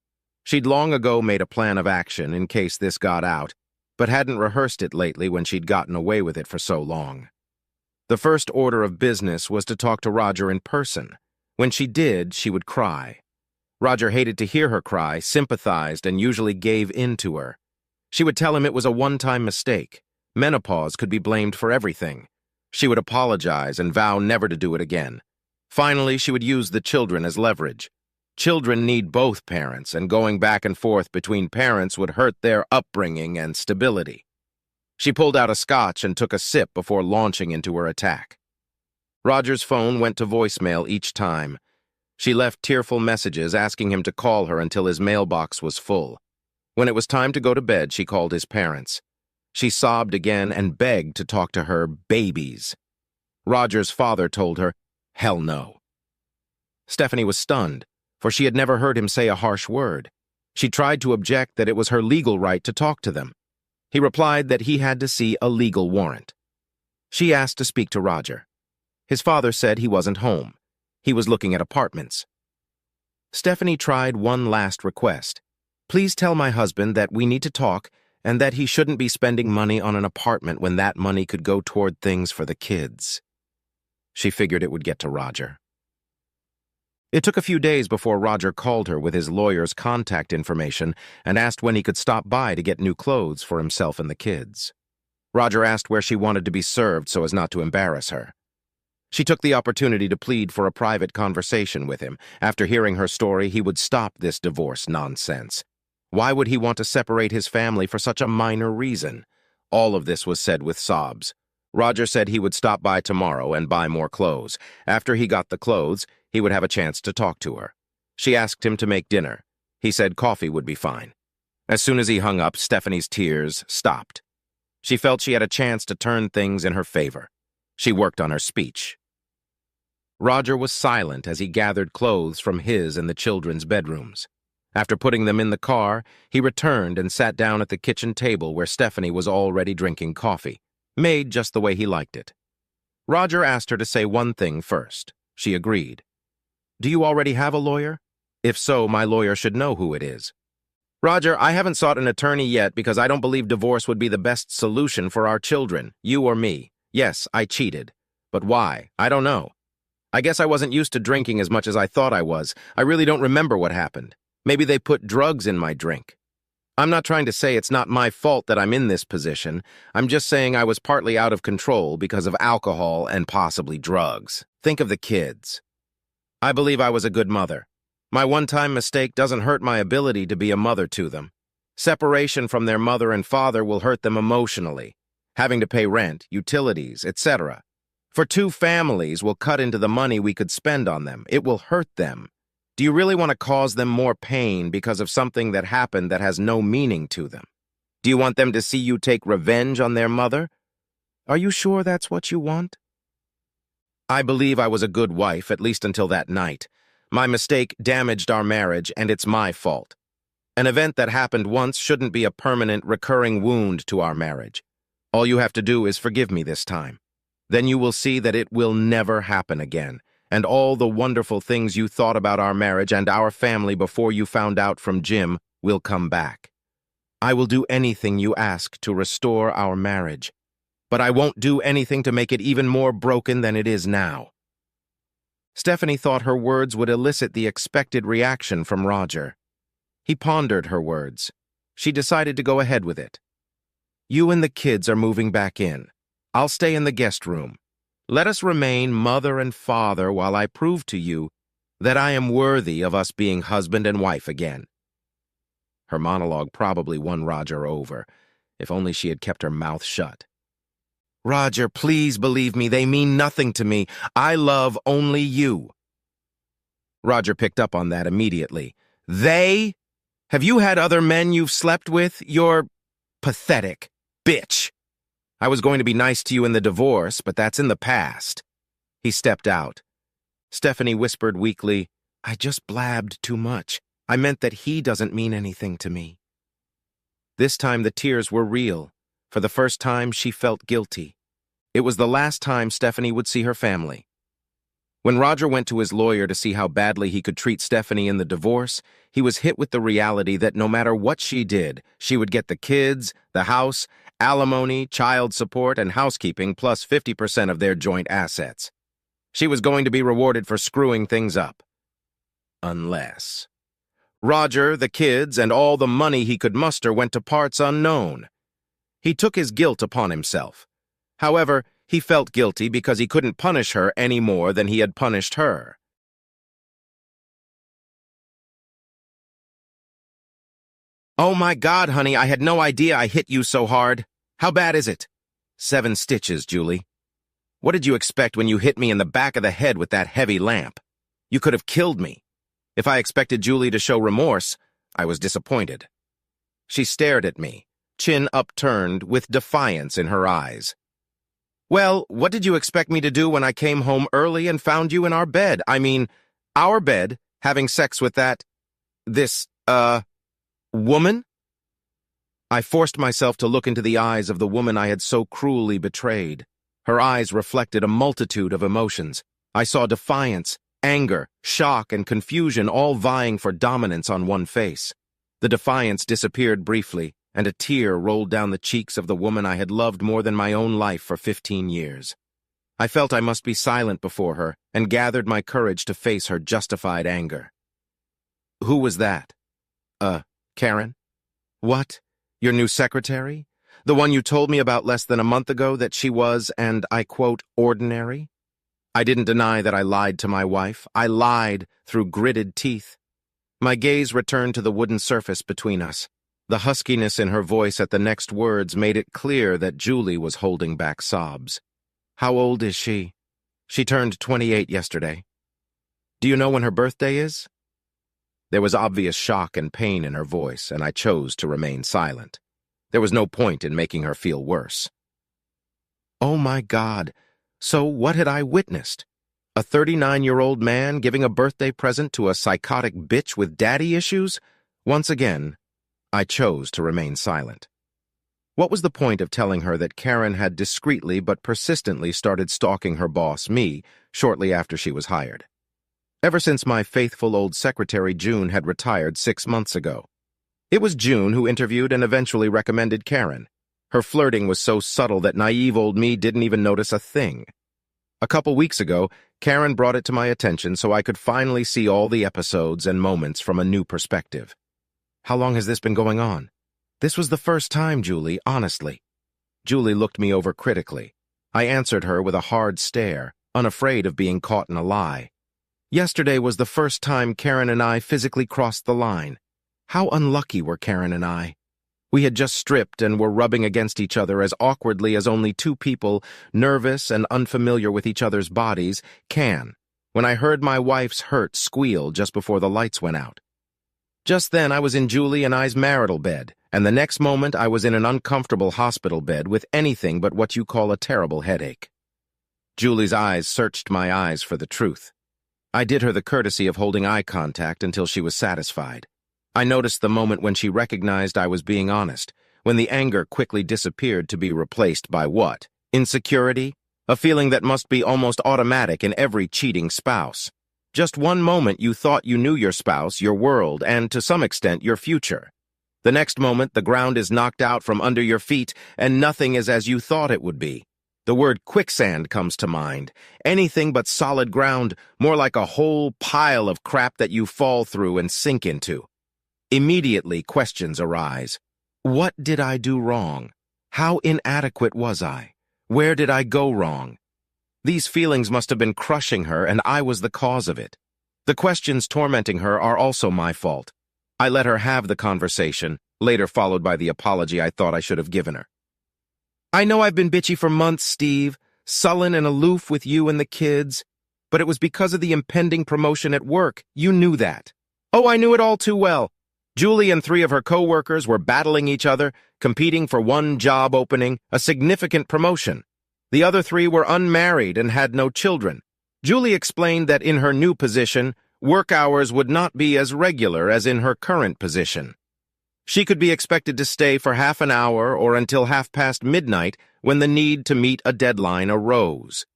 She'd long ago made a plan of action in case this got out, but hadn't rehearsed it lately when she'd gotten away with it for so long. The first order of business was to talk to Roger in person. When she did, she would cry. Roger hated to hear her cry, sympathized, and usually gave in to her. She would tell him it was a one-time mistake. Menopause could be blamed for everything. She would apologize and vow never to do it again. Finally, she would use the children as leverage. Children need both parents, and going back and forth between parents would hurt their upbringing and stability. She pulled out a scotch and took a sip before launching into her attack. Roger's phone went to voicemail each time. She left tearful messages asking him to call her until his mailbox was full. When it was time to go to bed, she called his parents. She sobbed again and begged to talk to her babies. Roger's father told her, "Hell no." Stephanie was stunned, for she had never heard him say a harsh word. She tried to object that it was her legal right to talk to them. He replied that he had to see a legal warrant. She asked to speak to Roger. His father said he wasn't home. He was looking at apartments. Stephanie tried one last request. "Please tell my husband that we need to talk and that he shouldn't be spending money on an apartment when that money could go toward things for the kids." She figured it would get to Roger. It took a few days before Roger called her with his lawyer's contact information and asked when he could stop by to get new clothes for himself and the kids. Roger asked where she wanted to be served so as not to embarrass her. She took the opportunity to plead for a private conversation with him. After hearing her story, he would stop this divorce nonsense. Why would he want to separate his family for such a minor reason? All of this was said with sobs. Roger said he would stop by tomorrow and buy more clothes. After he got the clothes, he would have a chance to talk to her. She asked him to make dinner. He said coffee would be fine. As soon as he hung up, Stephanie's tears stopped. She felt she had a chance to turn things in her favor. She worked on her speech. Roger was silent as he gathered clothes from his and the children's bedrooms. After putting them in the car, he returned and sat down at the kitchen table where Stephanie was already drinking coffee, made just the way he liked it. Roger asked her to say one thing first. She agreed. "Do you already have a lawyer? If so, my lawyer should know who it is." "Roger, I haven't sought an attorney yet because I don't believe divorce would be the best solution for our children, you or me. Yes, I cheated. But why? I don't know. I guess I wasn't used to drinking as much as I thought I was. I really don't remember what happened. Maybe they put drugs in my drink. I'm not trying to say it's not my fault that I'm in this position. I'm just saying I was partly out of control because of alcohol and possibly drugs. Think of the kids. I believe I was a good mother. My one-time mistake doesn't hurt my ability to be a mother to them. Separation from their mother and father will hurt them emotionally, having to pay rent, utilities, etc. For two families will cut into the money we could spend on them. It will hurt them. Do you really want to cause them more pain because of something that happened that has no meaning to them? Do you want them to see you take revenge on their mother? Are you sure that's what you want? I believe I was a good wife, at least until that night. My mistake damaged our marriage, and it's my fault. An event that happened once shouldn't be a permanent, recurring wound to our marriage. All you have to do is forgive me this time. Then you will see that it will never happen again, and all the wonderful things you thought about our marriage and our family before you found out from Jim will come back. I will do anything you ask to restore our marriage, but I won't do anything to make it even more broken than it is now." Stephanie thought her words would elicit the expected reaction from Roger. He pondered her words. She decided to go ahead with it. "You and the kids are moving back in. I'll stay in the guest room. Let us remain mother and father while I prove to you that I am worthy of us being husband and wife again." Her monologue probably won Roger over. If only she had kept her mouth shut. "Roger, please believe me, they mean nothing to me. I love only you." Roger picked up on that immediately. "They? Have you had other men you've slept with? You're pathetic. Bitch. I was going to be nice to you in the divorce, but that's in the past." He stepped out. Stephanie whispered weakly, "I just blabbed too much. I meant that he doesn't mean anything to me." This time the tears were real. For the first time, she felt guilty. It was the last time Stephanie would see her family. When Roger went to his lawyer to see how badly he could treat Stephanie in the divorce, he was hit with the reality that no matter what she did, she would get the kids, the house, alimony, child support, and housekeeping plus 50% of their joint assets. She was going to be rewarded for screwing things up. Unless Roger, the kids, and all the money he could muster went to parts unknown. He took his guilt upon himself. However, he felt guilty because he couldn't punish her any more than he had punished her. Oh my God, honey, I had no idea I hit you so hard. How bad is it? 7 stitches, Julie. What did you expect when you hit me in the back of the head with that heavy lamp? You could have killed me. If I expected Julie to show remorse, I was disappointed. She stared at me, chin upturned with defiance in her eyes. Well, what did you expect me to do when I came home early and found you in our bed? Our bed, having sex with this woman? I forced myself to look into the eyes of the woman I had so cruelly betrayed. Her eyes reflected a multitude of emotions. I saw defiance, anger, shock, and confusion all vying for dominance on one face. The defiance disappeared briefly, and a tear rolled down the cheeks of the woman I had loved more than my own life for 15 years. I felt I must be silent before her, and gathered my courage to face her justified anger. Who was that? Karen? What? Your new secretary? The one you told me about less than a month ago that she was, and I quote, ordinary? I didn't deny that I lied to my wife. I lied through gritted teeth. My gaze returned to the wooden surface between us. The huskiness in her voice at the next words made it clear that Julie was holding back sobs. How old is she? She turned 28 yesterday. Do you know when her birthday is? There was obvious shock and pain in her voice, and I chose to remain silent. There was no point in making her feel worse. Oh my God, so what had I witnessed? A 39-year-old man giving a birthday present to a psychotic bitch with daddy issues? Once again, I chose to remain silent. What was the point of telling her that Karen had discreetly but persistently started stalking her boss, me, shortly after she was hired? Ever since my faithful old secretary June had retired 6 months ago. It was June who interviewed and eventually recommended Karen. Her flirting was so subtle that naive old me didn't even notice a thing. A couple weeks ago, Karen brought it to my attention so I could finally see all the episodes and moments from a new perspective. How long has this been going on? This was the first time, Julie, honestly. Julie looked me over critically. I answered her with a hard stare, unafraid of being caught in a lie. Yesterday was the first time Karen and I physically crossed the line. How unlucky were Karen and I? We had just stripped and were rubbing against each other as awkwardly as only two people, nervous and unfamiliar with each other's bodies, can, when I heard my wife's hurt squeal just before the lights went out. Just then I was in Julie and I's marital bed, and the next moment I was in an uncomfortable hospital bed with anything but what you call a terrible headache. Julie's eyes searched my eyes for the truth. I did her the courtesy of holding eye contact until she was satisfied. I noticed the moment when she recognized I was being honest, when the anger quickly disappeared to be replaced by what? Insecurity? A feeling that must be almost automatic in every cheating spouse. Just one moment you thought you knew your spouse, your world, and to some extent your future. The next moment the ground is knocked out from under your feet and nothing is as you thought it would be. The word quicksand comes to mind. Anything but solid ground, more like a whole pile of crap that you fall through and sink into. Immediately, questions arise. What did I do wrong? How inadequate was I? Where did I go wrong? These feelings must have been crushing her, and I was the cause of it. The questions tormenting her are also my fault. I let her have the conversation, later followed by the apology I thought I should have given her. I know I've been bitchy for months, Steve, sullen and aloof with you and the kids, but it was because of the impending promotion at work. You knew that. Oh, I knew it all too well. Julie and 3 of her co-workers were battling each other, competing for one job opening, a significant promotion. The other 3 were unmarried and had no children. Julie explained that in her new position, work hours would not be as regular as in her current position. She could be expected to stay for half an hour or until midnight when the need to meet a deadline arose.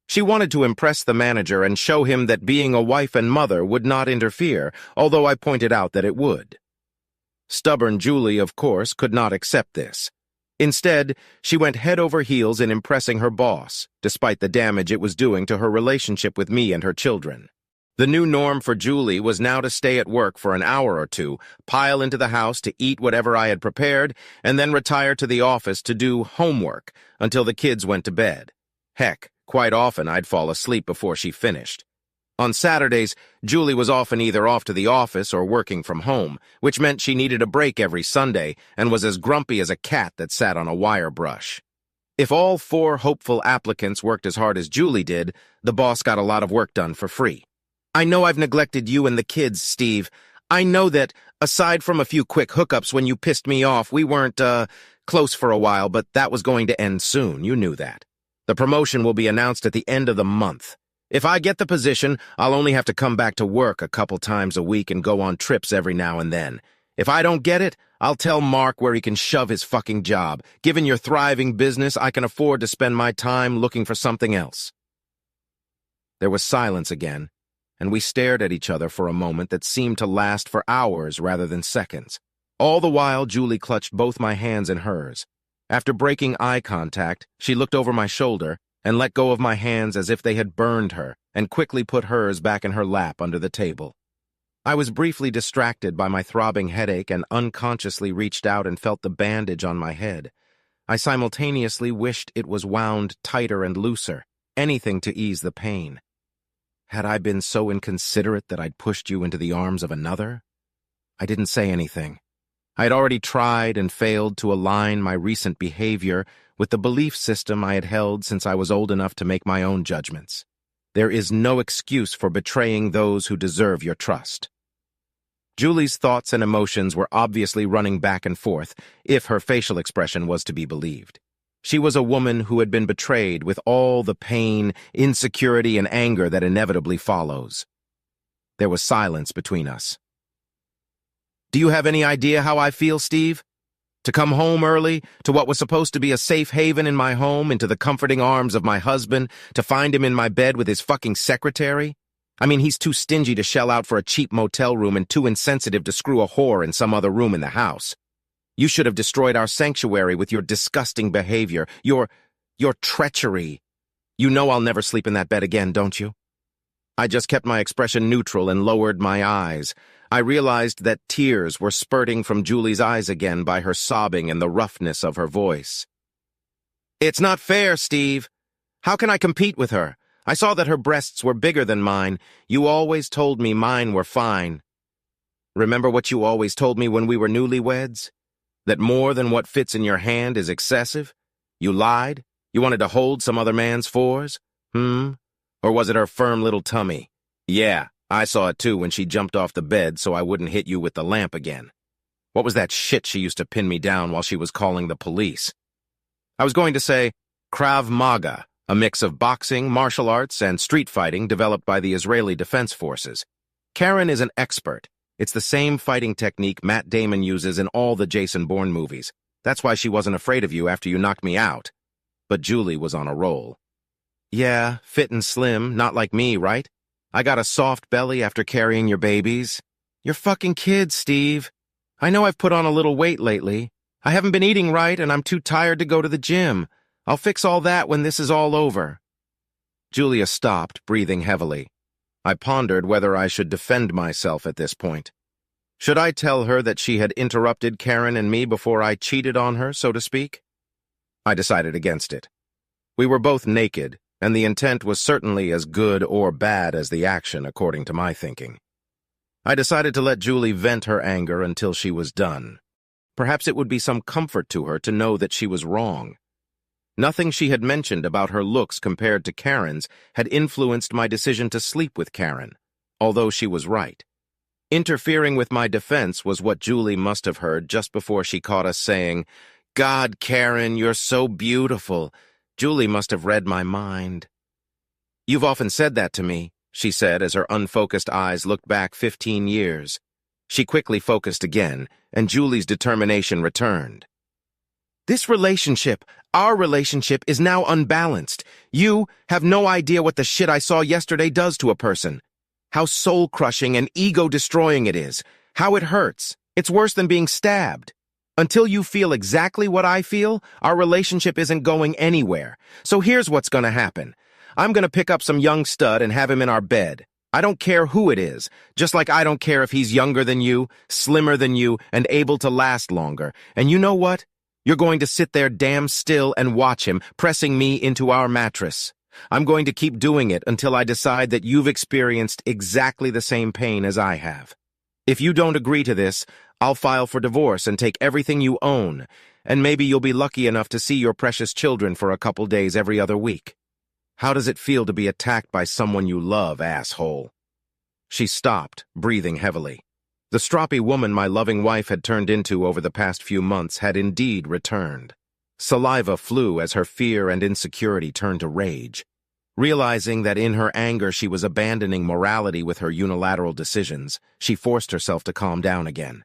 She wanted to impress the manager and show him that being a wife and mother would not interfere, although I pointed out that it would. Stubborn Julie, of course, could not accept this. Instead, she went head over heels in impressing her boss, despite the damage it was doing to her relationship with me and her children. The new norm for Julie was now to stay at work for an hour or two, pile into the house to eat whatever I had prepared, and then retire to the office to do homework until the kids went to bed. Heck, quite often I'd fall asleep before she finished. On Saturdays, Julie was often either off to the office or working from home, which meant she needed a break every Sunday and was as grumpy as a cat that sat on a wire brush. If all 4 hopeful applicants worked as hard as Julie did, the boss got a lot of work done for free. I know I've neglected you and the kids, Steve. I know that, aside from a few quick hookups when you pissed me off, we weren't, close for a while, but that was going to end soon. You knew that. The promotion will be announced at the end of the month. If I get the position, I'll only have to come back to work a couple times a week and go on trips every now and then. If I don't get it, I'll tell Mark where he can shove his fucking job. Given your thriving business, I can afford to spend my time looking for something else. There was silence again, and we stared at each other for a moment that seemed to last for hours rather than seconds. All the while, Julie clutched both my hands in hers. After breaking eye contact, she looked over my shoulder and let go of my hands as if they had burned her, and quickly put hers back in her lap under the table. I was briefly distracted by my throbbing headache and unconsciously reached out and felt the bandage on my head. I simultaneously wished it was wound tighter and looser, anything to ease the pain. Had I been so inconsiderate that I'd pushed you into the arms of another? I didn't say anything. I had already tried and failed to align my recent behavior with the belief system I had held since I was old enough to make my own judgments. There is no excuse for betraying those who deserve your trust. Julie's thoughts and emotions were obviously running back and forth, if her facial expression was to be believed. She was a woman who had been betrayed with all the pain, insecurity, and anger that inevitably follows. There was silence between us. Do you have any idea how I feel, Steve? To come home early, to what was supposed to be a safe haven in my home, into the comforting arms of my husband, to find him in my bed with his fucking secretary? I mean, he's too stingy to shell out for a cheap motel room and too insensitive to screw a whore in some other room in the house. You should have destroyed our sanctuary with your disgusting behavior, your treachery. You know I'll never sleep in that bed again, don't you? I just kept my expression neutral and lowered my eyes. I realized that tears were spurting from Julie's eyes again by her sobbing and the roughness of her voice. It's not fair, Steve. How can I compete with her? I saw that her breasts were bigger than mine. You always told me mine were fine. Remember what you always told me when we were newlyweds? That more than what fits in your hand is excessive? You lied? You wanted to hold some other man's fours? Or was it her firm little tummy? Yeah. I saw it too when she jumped off the bed so I wouldn't hit you with the lamp again. What was that shit she used to pin me down while she was calling the police? I was going to say Krav Maga, a mix of boxing, martial arts, and street fighting developed by the Israeli Defense Forces. Karen is an expert. It's the same fighting technique Matt Damon uses in all the Jason Bourne movies. That's why she wasn't afraid of you after you knocked me out. But Julie was on a roll. Yeah, fit and slim, not like me, right? I got a soft belly after carrying your babies. You're fucking kids, Steve. I know I've put on a little weight lately. I haven't been eating right and I'm too tired to go to the gym. I'll fix all that when this is all over. Julia stopped, breathing heavily. I pondered whether I should defend myself at this point. Should I tell her that she had interrupted Karen and me before I cheated on her, so to speak? I decided against it. We were both naked, and the intent was certainly as good or bad as the action, according to my thinking. I decided to let Julie vent her anger until she was done. Perhaps it would be some comfort to her to know that she was wrong. Nothing she had mentioned about her looks compared to Karen's had influenced my decision to sleep with Karen, although she was right. Interfering with my defense was what Julie must have heard just before she caught us saying, "God, Karen, you're so beautiful." Julie must have read my mind. "You've often said that to me," she said as her unfocused eyes looked back 15 years. She quickly focused again, and Julie's determination returned. "This relationship, our relationship, is now unbalanced. You have no idea what the shit I saw yesterday does to a person. How soul-crushing and ego-destroying it is. How it hurts. It's worse than being stabbed. Until you feel exactly what I feel, our relationship isn't going anywhere. So here's what's gonna happen. I'm gonna pick up some young stud and have him in our bed. I don't care who it is, just like I don't care if he's younger than you, slimmer than you, and able to last longer. And you know what? You're going to sit there damn still and watch him, pressing me into our mattress. I'm going to keep doing it until I decide that you've experienced exactly the same pain as I have. If you don't agree to this, I'll file for divorce and take everything you own, and maybe you'll be lucky enough to see your precious children for a couple days every other week. How does it feel to be attacked by someone you love, asshole?" She stopped, breathing heavily. The stroppy woman my loving wife had turned into over the past few months had indeed returned. Saliva flew as her fear and insecurity turned to rage. Realizing that in her anger she was abandoning morality with her unilateral decisions, she forced herself to calm down again.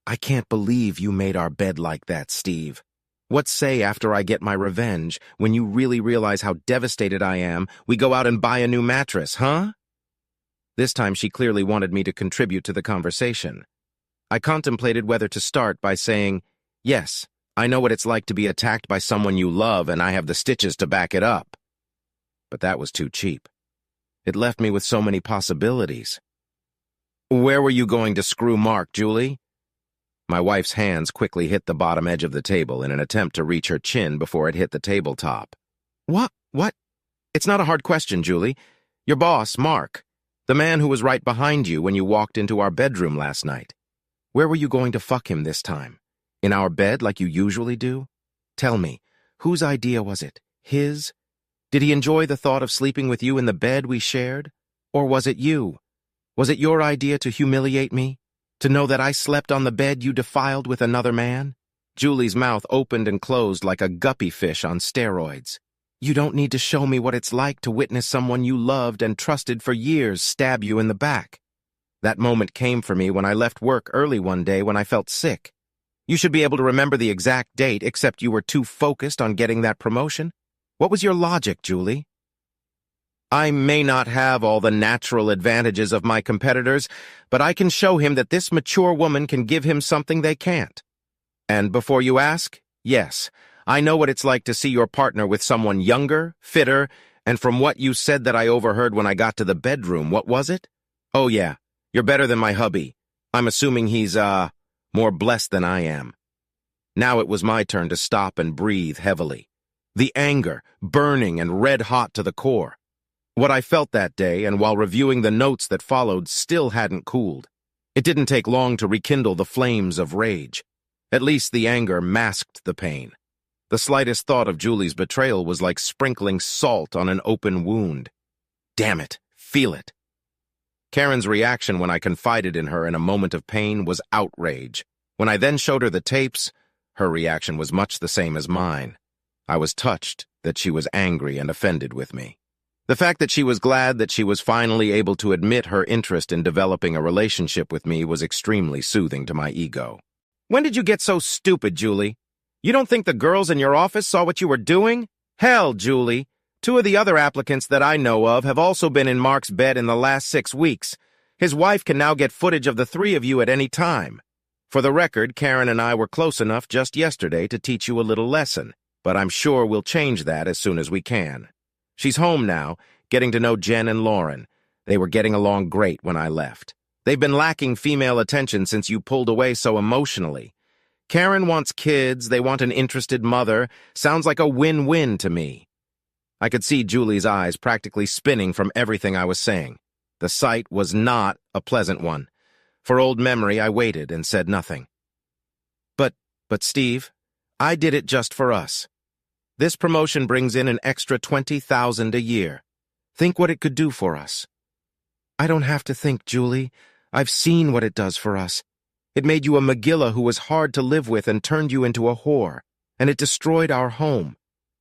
"I can't believe you made our bed like that, Steve. What say after I get my revenge, when you really realize how devastated I am, we go out and buy a new mattress, huh?" This time she clearly wanted me to contribute to the conversation. I contemplated whether to start by saying, "Yes, I know what it's like to be attacked by someone you love, and I have the stitches to back it up." But that was too cheap. It left me with so many possibilities. "Where were you going to screw Mark, Julie?" My wife's hands quickly hit the bottom edge of the table in an attempt to reach her chin before it hit the tabletop. What? It's not a hard question, Julie. Your boss, Mark. The man who was right behind you when you walked into our bedroom last night. Where were you going to fuck him this time? In our bed like you usually do? Tell me, whose idea was it? His? Did he enjoy the thought of sleeping with you in the bed we shared? Or was it you? Was it your idea to humiliate me? To know that I slept on the bed you defiled with another man? Julie's mouth opened and closed like a guppy fish on steroids. You don't need to show me what it's like to witness someone you loved and trusted for years stab you in the back. That moment came for me when I left work early one day when I felt sick. You should be able to remember the exact date, except you were too focused on getting that promotion. What was your logic, Julie? I may not have all the natural advantages of my competitors, but I can show him that this mature woman can give him something they can't. And before you ask, yes, I know what it's like to see your partner with someone younger, fitter, and from what you said that I overheard when I got to the bedroom, what was it? Oh yeah, you're better than my hubby. I'm assuming he's, more blessed than I am. Now it was my turn to stop and breathe heavily. The anger, burning and red-hot to the core. What I felt that day, and while reviewing the notes that followed, still hadn't cooled. It didn't take long to rekindle the flames of rage. At least the anger masked the pain. The slightest thought of Julie's betrayal was like sprinkling salt on an open wound. Damn it, feel it. Karen's reaction when I confided in her in a moment of pain was outrage. When I then showed her the tapes, her reaction was much the same as mine. I was touched that she was angry and offended with me. The fact that she was glad that she was finally able to admit her interest in developing a relationship with me was extremely soothing to my ego. When did you get so stupid, Julie? You don't think the girls in your office saw what you were doing? Hell, Julie. 2 of the other applicants that I know of have also been in Mark's bed in the last 6 weeks. His wife can now get footage of the 3 of you at any time. For the record, Karen and I were close enough just yesterday to teach you a little lesson, but I'm sure we'll change that as soon as we can. She's home now, getting to know Jen and Lauren. They were getting along great when I left. They've been lacking female attention since you pulled away so emotionally. Karen wants kids, they want an interested mother. Sounds like a win-win to me. I could see Julie's eyes practically spinning from everything I was saying. The sight was not a pleasant one. For old memory, I waited and said nothing. But Steve, I did it just for us. This promotion brings in an extra $20,000 a year. Think what it could do for us. I don't have to think, Julie. I've seen what it does for us. It made you a Megillah who was hard to live with and turned you into a whore, and it destroyed our home.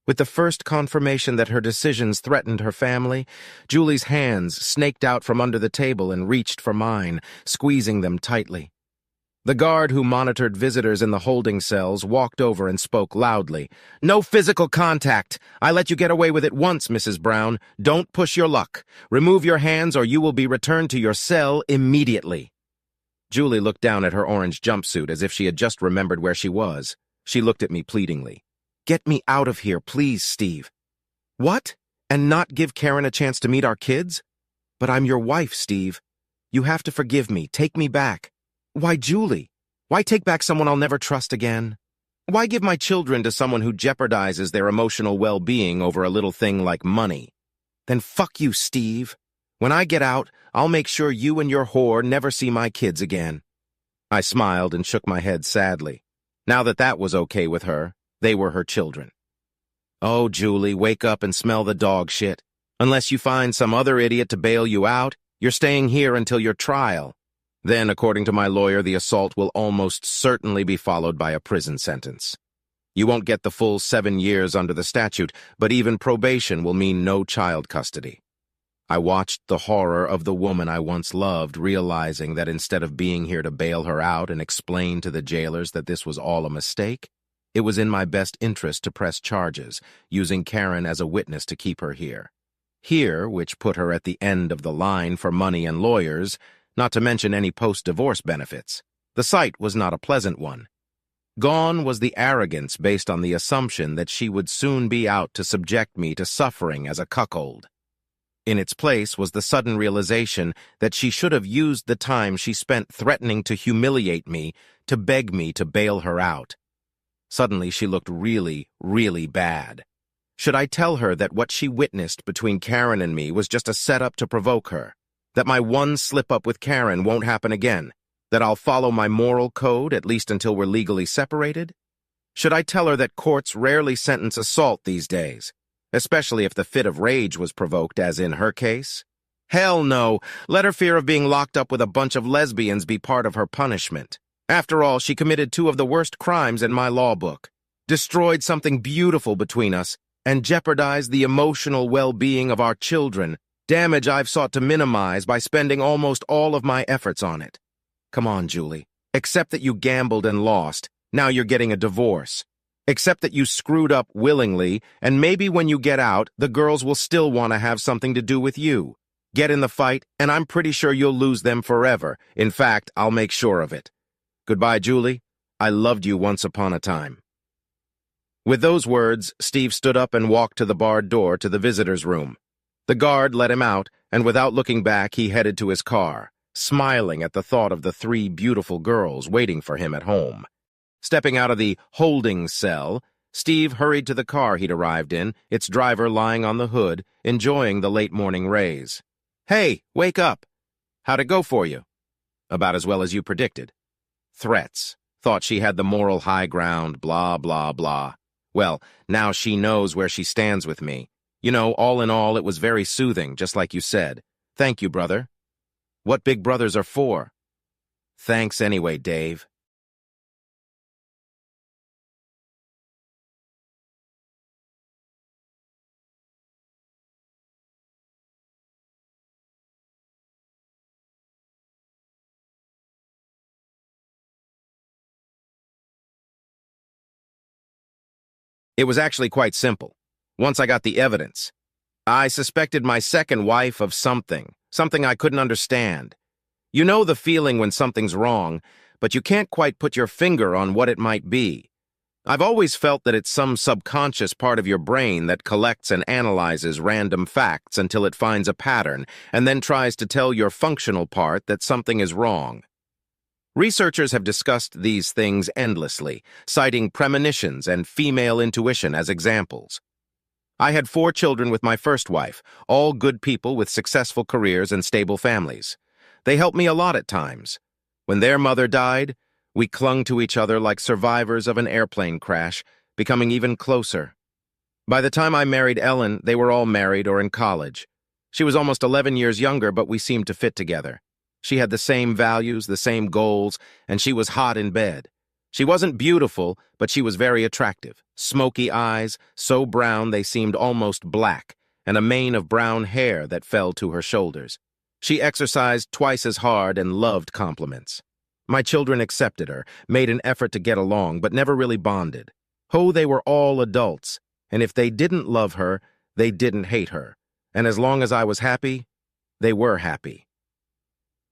With the first confirmation that her decisions threatened her family, Julie's hands snaked out from under the table and reached for mine, squeezing them tightly. The guard who monitored visitors in the holding cells walked over and spoke loudly. No physical contact. I let you get away with it once, Mrs. Brown. Don't push your luck. Remove your hands or you will be returned to your cell immediately. Julie looked down at her orange jumpsuit as if she had just remembered where she was. She looked at me pleadingly. Get me out of here, please, Steve. What? And not give Karen a chance to meet our kids? But I'm your wife, Steve. You have to forgive me. Take me back. Why, Julie? Why take back someone I'll never trust again? Why give my children to someone who jeopardizes their emotional well-being over a little thing like money? Then fuck you, Steve. When I get out, I'll make sure you and your whore never see my kids again. I smiled and shook my head sadly. Now that was okay with her, they were her children. Oh, Julie, wake up and smell the dog shit. Unless you find some other idiot to bail you out, you're staying here until your trial. Then, according to my lawyer, the assault will almost certainly be followed by a prison sentence. You won't get the full 7 years under the statute, but even probation will mean no child custody. I watched the horror of the woman I once loved, realizing that instead of being here to bail her out and explain to the jailers that this was all a mistake, it was in my best interest to press charges, using Karen as a witness to keep her here. Here, which put her at the end of the line for money and lawyers, not to mention any post-divorce benefits. The sight was not a pleasant one. Gone was the arrogance based on the assumption that she would soon be out to subject me to suffering as a cuckold. In its place was the sudden realization that she should have used the time she spent threatening to humiliate me to beg me to bail her out. Suddenly she looked really, really bad. Should I tell her that what she witnessed between Karen and me was just a setup to provoke her? That my one slip-up with Karen won't happen again? That I'll follow my moral code, at least until we're legally separated? Should I tell her that courts rarely sentence assault these days, especially if the fit of rage was provoked, as in her case? Hell no! Let her fear of being locked up with a bunch of lesbians be part of her punishment. After all, she committed 2 of the worst crimes in my law book, destroyed something beautiful between us, and jeopardized the emotional well-being of our children, damage I've sought to minimize by spending almost all of my efforts on it. Come on, Julie. Accept that you gambled and lost. Now you're getting a divorce. Accept that you screwed up willingly, and maybe when you get out, the girls will still want to have something to do with you. Get in the fight, and I'm pretty sure you'll lose them forever. In fact, I'll make sure of it. Goodbye, Julie. I loved you once upon a time. With those words, Steve stood up and walked to the barred door to the visitor's room. The guard let him out, and without looking back, he headed to his car, smiling at the thought of the 3 beautiful girls waiting for him at home. Stepping out of the holding cell, Steve hurried to the car he'd arrived in, its driver lying on the hood, enjoying the late morning rays. Hey, wake up! How'd it go for you? About as well as you predicted. Threats. Thought she had the moral high ground, blah, blah, blah. Well, now she knows where she stands with me. You know, all in all, it was very soothing, just like you said. Thank you, brother. What big brothers are for? Thanks anyway, Dave. It was actually quite simple. Once I got the evidence, I suspected my second wife of something I couldn't understand. You know the feeling when something's wrong, but you can't quite put your finger on what it might be. I've always felt that it's some subconscious part of your brain that collects and analyzes random facts until it finds a pattern, and then tries to tell your functional part that something is wrong. Researchers have discussed these things endlessly, citing premonitions and female intuition as examples. I had 4 children with my first wife, all good people with successful careers and stable families. They helped me a lot at times. When their mother died, we clung to each other like survivors of an airplane crash, becoming even closer. By the time I married Ellen, they were all married or in college. She was almost 11 years younger, but we seemed to fit together. She had the same values, the same goals, and she was hot in bed. She wasn't beautiful, but she was very attractive. Smoky eyes, so brown they seemed almost black, and a mane of brown hair that fell to her shoulders. She exercised twice as hard and loved compliments. My children accepted her, made an effort to get along, but never really bonded. Oh, they were all adults, and if they didn't love her, they didn't hate her. And as long as I was happy, they were happy.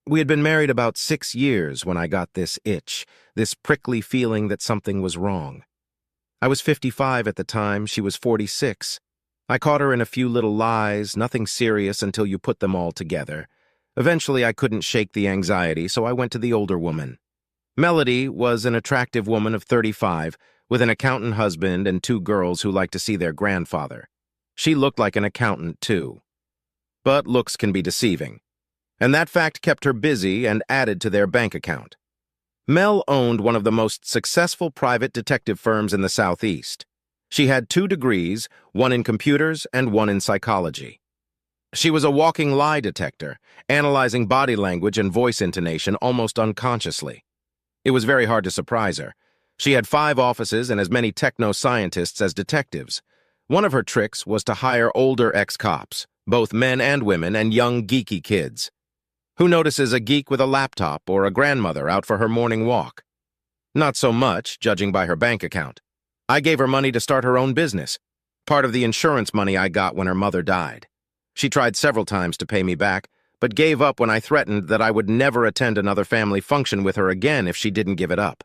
We had been married about 6 years when I got this itch, this prickly feeling that something was wrong. I was 55 at the time, she was 46. I caught her in a few little lies, nothing serious until you put them all together. Eventually, I couldn't shake the anxiety, so I went to the older woman. Melody was an attractive woman of 35, with an accountant husband and 2 girls who like to see their grandfather. She looked like an accountant, too. But looks can be deceiving, and that fact kept her busy and added to their bank account. Mel owned one of the most successful private detective firms in the Southeast. She had 2 degrees, one in computers and one in psychology. She was a walking lie detector, analyzing body language and voice intonation almost unconsciously. It was very hard to surprise her. She had 5 offices and as many techno-scientists as detectives. One of her tricks was to hire older ex-cops, both men and women, and young geeky kids. Who notices a geek with a laptop or a grandmother out for her morning walk? Not so much, judging by her bank account. I gave her money to start her own business, part of the insurance money I got when her mother died. She tried several times to pay me back, but gave up when I threatened that I would never attend another family function with her again if she didn't give it up.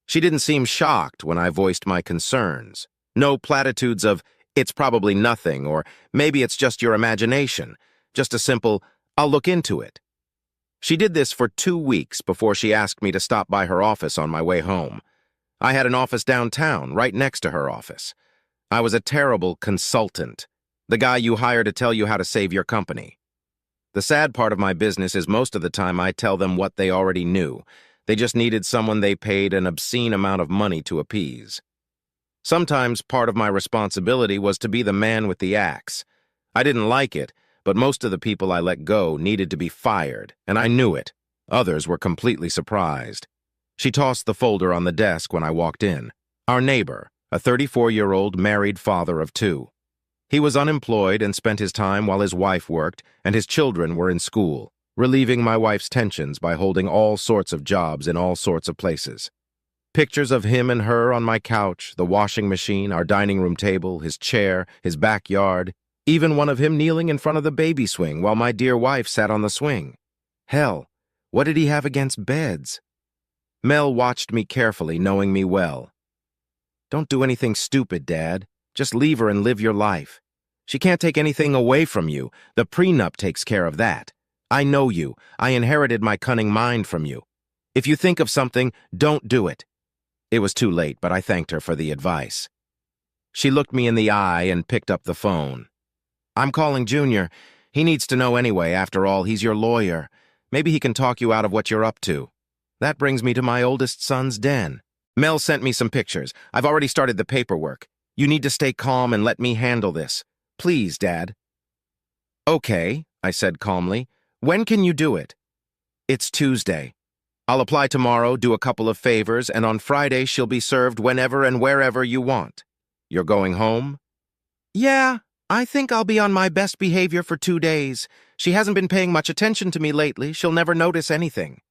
She didn't seem shocked when I voiced my concerns. No platitudes of, "It's probably nothing," or "Maybe it's just your imagination." Just a simple, "I'll look into it." She did this for 2 weeks before she asked me to stop by her office on my way home. I had an office downtown, right next to her office. I was a terrible consultant, the guy you hire to tell you how to save your company. The sad part of my business is most of the time I tell them what they already knew. They just needed someone they paid an obscene amount of money to appease. Sometimes part of my responsibility was to be the man with the axe. I didn't like it, but most of the people I let go needed to be fired, and I knew it. Others were completely surprised. She tossed the folder on the desk when I walked in. Our neighbor, a 34-year-old married father of 2. He was unemployed and spent his time while his wife worked and his children were in school, relieving my wife's tensions by holding all sorts of jobs in all sorts of places. Pictures of him and her on my couch, the washing machine, our dining room table, his chair, his backyard, even one of him kneeling in front of the baby swing while my dear wife sat on the swing. Hell, what did he have against beds? Mel watched me carefully, knowing me well. "Don't do anything stupid, Dad. Just leave her and live your life. She can't take anything away from you. The prenup takes care of that. I know you. I inherited my cunning mind from you. If you think of something, don't do it." It was too late, but I thanked her for the advice. She looked me in the eye and picked up the phone. "I'm calling Junior. He needs to know anyway. After all, he's your lawyer. Maybe he can talk you out of what you're up to." That brings me to my oldest son's den. Mel sent me some pictures. I've already started the paperwork. You need to stay calm and let me handle this. Please, Dad. "Okay," I said calmly. "When can you do it?" "It's Tuesday. I'll apply tomorrow, do a couple of favors, and on Friday she'll be served whenever and wherever you want. You're going home?" "Yeah, I think I'll be on my best behavior for 2 days. She hasn't been paying much attention to me lately. She'll never notice anything."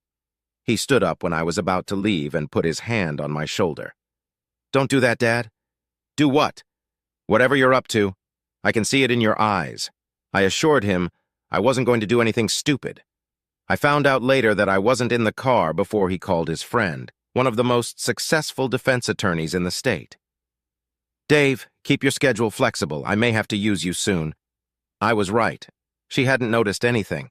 He stood up when I was about to leave and put his hand on my shoulder. "Don't do that, Dad." "Do what?" "Whatever you're up to. I can see it in your eyes." I assured him I wasn't going to do anything stupid. I found out later that I wasn't in the car before he called his friend, one of the most successful defense attorneys in the state. "Dave, keep your schedule flexible. I may have to use you soon." I was right. She hadn't noticed anything.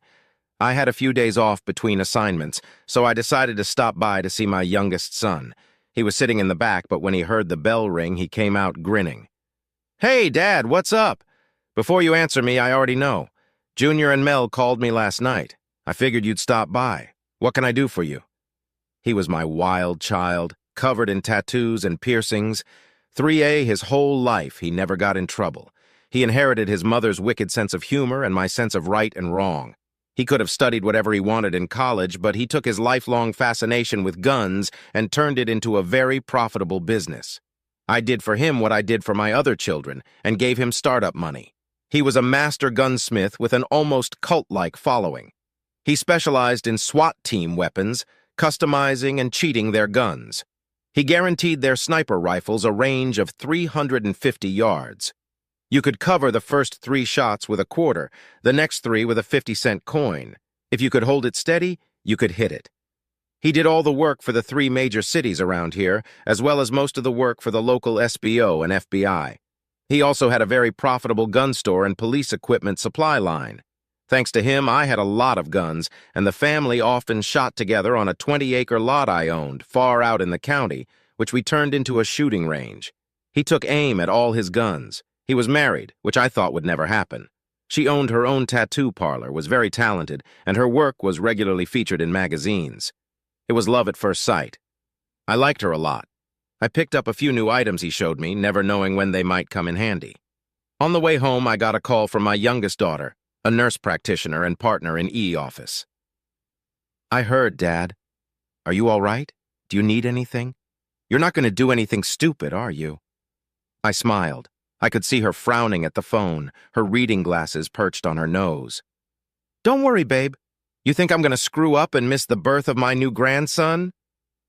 I had a few days off between assignments, so I decided to stop by to see my youngest son. He was sitting in the back, but when he heard the bell ring, he came out grinning. "Hey, Dad, what's up?" "Before you answer me, I already know. Junior and Mel called me last night. I figured you'd stop by. What can I do for you?" He was my wild child, covered in tattoos and piercings. 3A his whole life, he never got in trouble. He inherited his mother's wicked sense of humor and my sense of right and wrong. He could have studied whatever he wanted in college, but he took his lifelong fascination with guns and turned it into a very profitable business. I did for him what I did for my other children and gave him startup money. He was a master gunsmith with an almost cult-like following. He specialized in SWAT team weapons, customizing and cheating their guns. He guaranteed their sniper rifles a range of 350 yards. You could cover the first 3 shots with a quarter, the next 3 with a 50-cent coin. If you could hold it steady, you could hit it. He did all the work for the 3 major cities around here, as well as most of the work for the local SBO and FBI. He also had a very profitable gun store and police equipment supply line. Thanks to him, I had a lot of guns, and the family often shot together on a 20-acre lot I owned, far out in the county, which we turned into a shooting range. He took aim at all his guns. He was married, which I thought would never happen. She owned her own tattoo parlor, was very talented, and her work was regularly featured in magazines. It was love at first sight. I liked her a lot. I picked up a few new items he showed me, never knowing when they might come in handy. On the way home, I got a call from my youngest daughter, a nurse practitioner and partner in office. "I heard, Dad. Are you all right? Do you need anything? You're not going to do anything stupid, are you?" I smiled. I could see her frowning at the phone, her reading glasses perched on her nose. "Don't worry, babe. You think I'm going to screw up and miss the birth of my new grandson?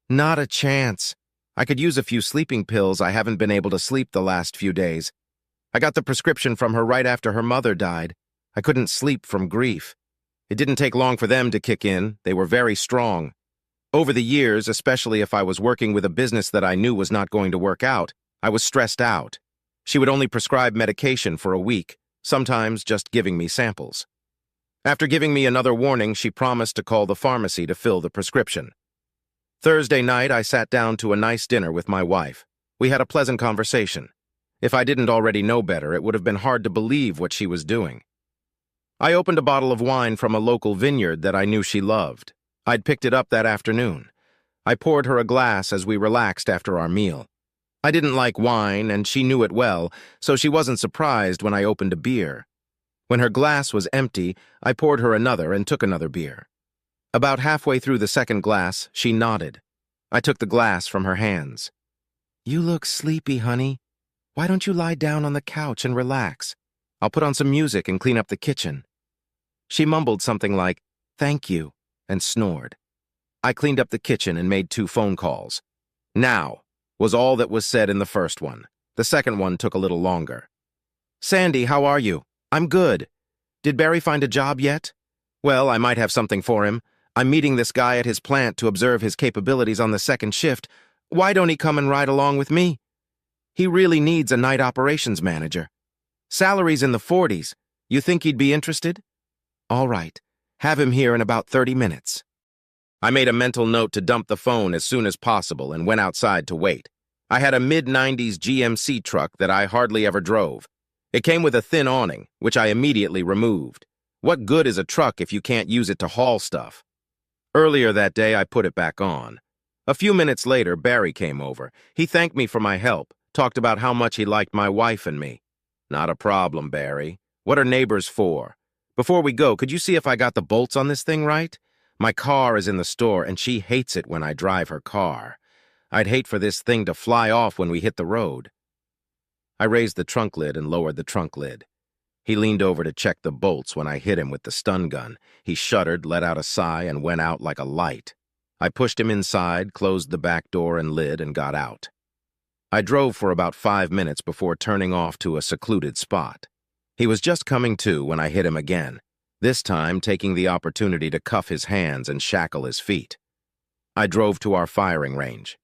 Not a chance. I could use a few sleeping pills. I haven't been able to sleep the last few days. I got the prescription from her right after her mother died. I couldn't sleep from grief. It didn't take long for them to kick in. They were very strong. Over the years, especially if I was working with a business that I knew was not going to work out, I was stressed out. She would only prescribe medication for a week, sometimes just giving me samples. After giving me another warning, she promised to call the pharmacy to fill the prescription. Thursday night, I sat down to a nice dinner with my wife. We had a pleasant conversation. If I didn't already know better, it would have been hard to believe what she was doing. I opened a bottle of wine from a local vineyard that I knew she loved. I'd picked it up that afternoon. I poured her a glass as we relaxed after our meal. I didn't like wine, and she knew it well, so she wasn't surprised when I opened a beer. When her glass was empty, I poured her another and took another beer. About halfway through the second glass, she nodded. I took the glass from her hands. "You look sleepy, honey. Why don't you lie down on the couch and relax? I'll put on some music and clean up the kitchen." She mumbled something like, "Thank you," and snored. I cleaned up the kitchen and made 2 phone calls. "Now," was all that was said in the first one. The second one took a little longer. "Sandy, how are you?" "I'm good. Did Barry find a job yet?" "Well, I might have something for him. I'm meeting this guy at his plant to observe his capabilities on the second shift. Why don't he come and ride along with me? He really needs a night operations manager. Salary's in the 40s. You think he'd be interested?" "All right. Have him here in about 30 minutes. I made a mental note to dump the phone as soon as possible and went outside to wait. I had a mid-90s GMC truck that I hardly ever drove. It came with a thin awning, which I immediately removed. What good is a truck if you can't use it to haul stuff? Earlier that day, I put it back on. A few minutes later, Barry came over. He thanked me for my help, talked about how much he liked my wife and me. "Not a problem, Barry. What are neighbors for? Before we go, could you see if I got the bolts on this thing right? My car is in the store, and she hates it when I drive her car. I'd hate for this thing to fly off when we hit the road." I raised the trunk lid and lowered the trunk lid. He leaned over to check the bolts when I hit him with the stun gun. He shuddered, let out a sigh, and went out like a light. I pushed him inside, closed the back door and lid, and got out. I drove for about 5 minutes before turning off to a secluded spot. He was just coming to when I hit him again, this time taking the opportunity to cuff his hands and shackle his feet. I drove to our firing range.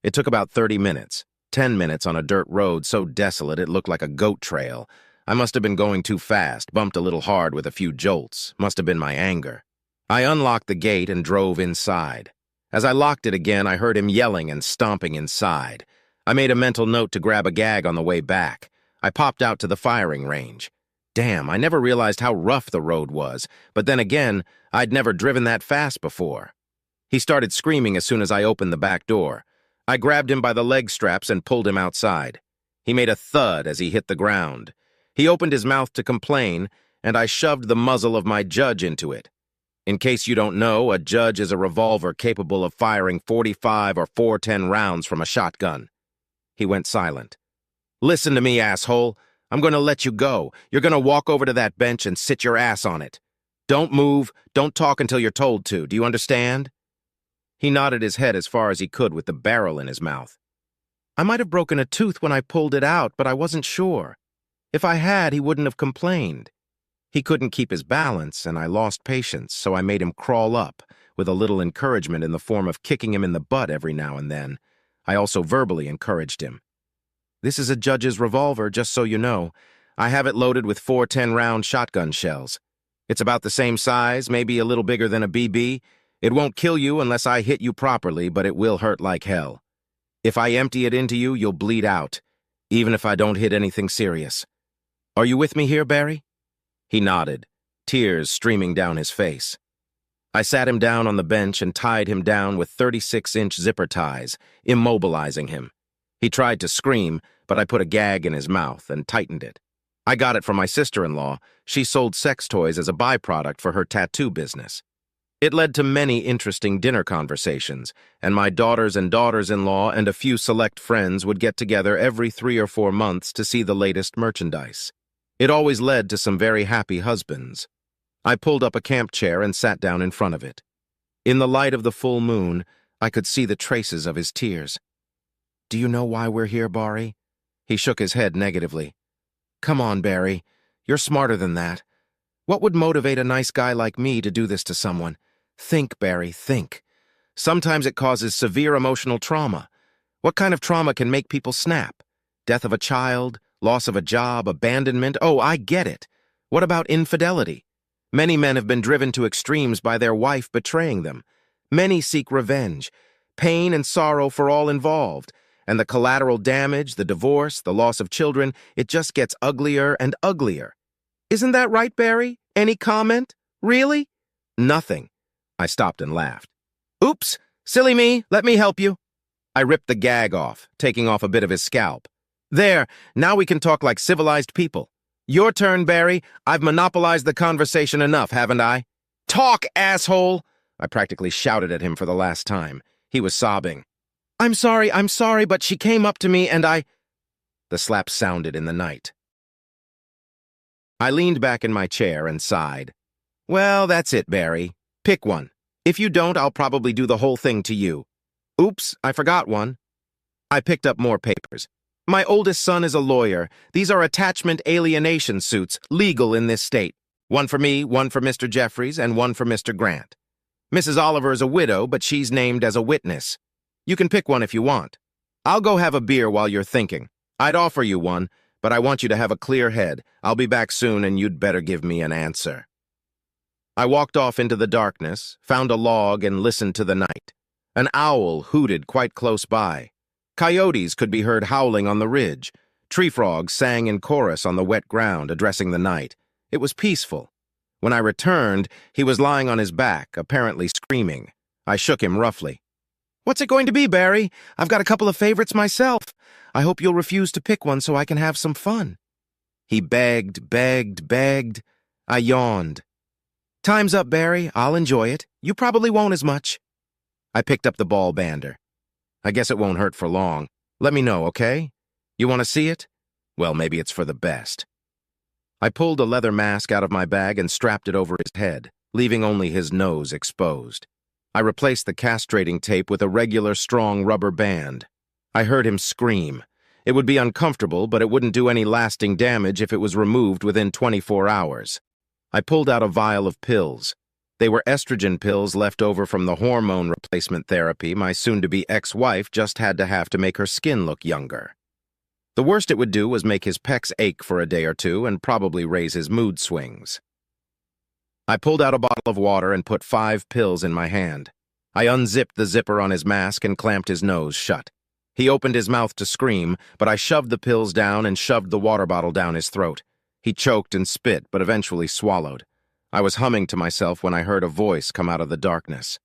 It took about 30 minutes, 10 minutes on a dirt road so desolate it looked like a goat trail. I must have been going too fast, bumped a little hard with a few jolts. Must have been my anger. I unlocked the gate and drove inside. As I locked it again, I heard him yelling and stomping inside. I made a mental note to grab a gag on the way back. I popped out to the firing range. Damn, I never realized how rough the road was, but then again, I'd never driven that fast before. He started screaming as soon as I opened the back door. I grabbed him by the leg straps and pulled him outside. He made a thud as he hit the ground. He opened his mouth to complain, and I shoved the muzzle of my Judge into it. In case you don't know, a Judge is a revolver capable of firing 45 or 410 rounds from a shotgun. He went silent. "Listen to me, asshole. I'm going to let you go. You're going to walk over to that bench and sit your ass on it. Don't move, don't talk until you're told to. Do you understand?" He nodded his head as far as he could with the barrel in his mouth. "I might have broken a tooth when I pulled it out, but I wasn't sure. If I had, he wouldn't have complained." He couldn't keep his balance, and I lost patience, so I made him crawl up, with a little encouragement in the form of kicking him in the butt every now and then. I also verbally encouraged him. "This is a Judge's revolver, just so you know. I have it loaded with 410-round shotgun shells. It's about the same size, maybe a little bigger than a BB. It won't kill you unless I hit you properly, but it will hurt like hell. If I empty it into you, you'll bleed out, even if I don't hit anything serious. Are you with me here, Barry? He nodded, tears streaming down his face. I sat him down on the bench and tied him down with 36-inch zipper ties, immobilizing him. He tried to scream, but I put a gag in his mouth and tightened it. I got it from my sister-in-law. She sold sex toys as a byproduct for her tattoo business. It led to many interesting dinner conversations, and my daughters and daughters-in-law and a few select friends would get together every 3 or 4 months to see the latest merchandise. It always led to some very happy husbands. I pulled up a camp chair and sat down in front of it. In the light of the full moon, I could see the traces of his tears. "Do you know why we're here, Barry?" He shook his head negatively. "Come on, Barry. You're smarter than that. What would motivate a nice guy like me to do this to someone? Think, Barry, think. Sometimes it causes severe emotional trauma. What kind of trauma can make people snap? Death of a child, loss of a job, abandonment? Oh, I get it. What about infidelity? Many men have been driven to extremes by their wife betraying them. Many seek revenge, pain and sorrow for all involved. And the collateral damage, the divorce, the loss of children, it just gets uglier and uglier. Isn't that right, Barry? Any comment? Really?" "Nothing." I stopped and laughed. "Oops, silly me, let me help you." I ripped the gag off, taking off a bit of his scalp. "There, now we can talk like civilized people. Your turn, Barry. I've monopolized the conversation enough, haven't I?" "Talk, asshole!" I practically shouted at him for the last time. He was sobbing. I'm sorry, but she came up to me and I—" The slap sounded in the night. I leaned back in my chair and sighed. "Well, that's it, Barry. Pick one. If you don't, I'll probably do the whole thing to you." "Oops, I forgot one." I picked up more papers. "My oldest son is a lawyer. These are attachment alienation suits, legal in this state. One for me, one for Mr. Jeffries, and one for Mr. Grant. Mrs. Oliver is a widow, but she's named as a witness. You can pick one if you want. I'll go have a beer while you're thinking. I'd offer you one, but I want you to have a clear head. I'll be back soon, and you'd better give me an answer." I walked off into the darkness, found a log, and listened to the night. An owl hooted quite close by. Coyotes could be heard howling on the ridge. Tree frogs sang in chorus on the wet ground, addressing the night. It was peaceful. When I returned, he was lying on his back, apparently screaming. I shook him roughly. "What's it going to be, Barry? I've got a couple of favorites myself. I hope you'll refuse to pick one so I can have some fun." He begged. I yawned. "Time's up, Barry. I'll enjoy it. You probably won't as much." I picked up the ball bander. "I guess it won't hurt for long. Let me know, okay? You want to see it? Well, maybe it's for the best." I pulled a leather mask out of my bag and strapped it over his head, leaving only his nose exposed. I replaced the castrating tape with a regular strong rubber band. I heard him scream. It would be uncomfortable, but it wouldn't do any lasting damage if it was removed within 24 hours. I pulled out a vial of pills. They were estrogen pills left over from the hormone replacement therapy my soon-to-be ex-wife just had to make her skin look younger. The worst it would do was make his pecs ache for a day or two and probably raise his mood swings. I pulled out a bottle of water and put 5 pills in my hand. I unzipped the zipper on his mask and clamped his nose shut. He opened his mouth to scream, but I shoved the pills down and shoved the water bottle down his throat. He choked and spit, but eventually swallowed. I was humming to myself when I heard a voice come out of the darkness.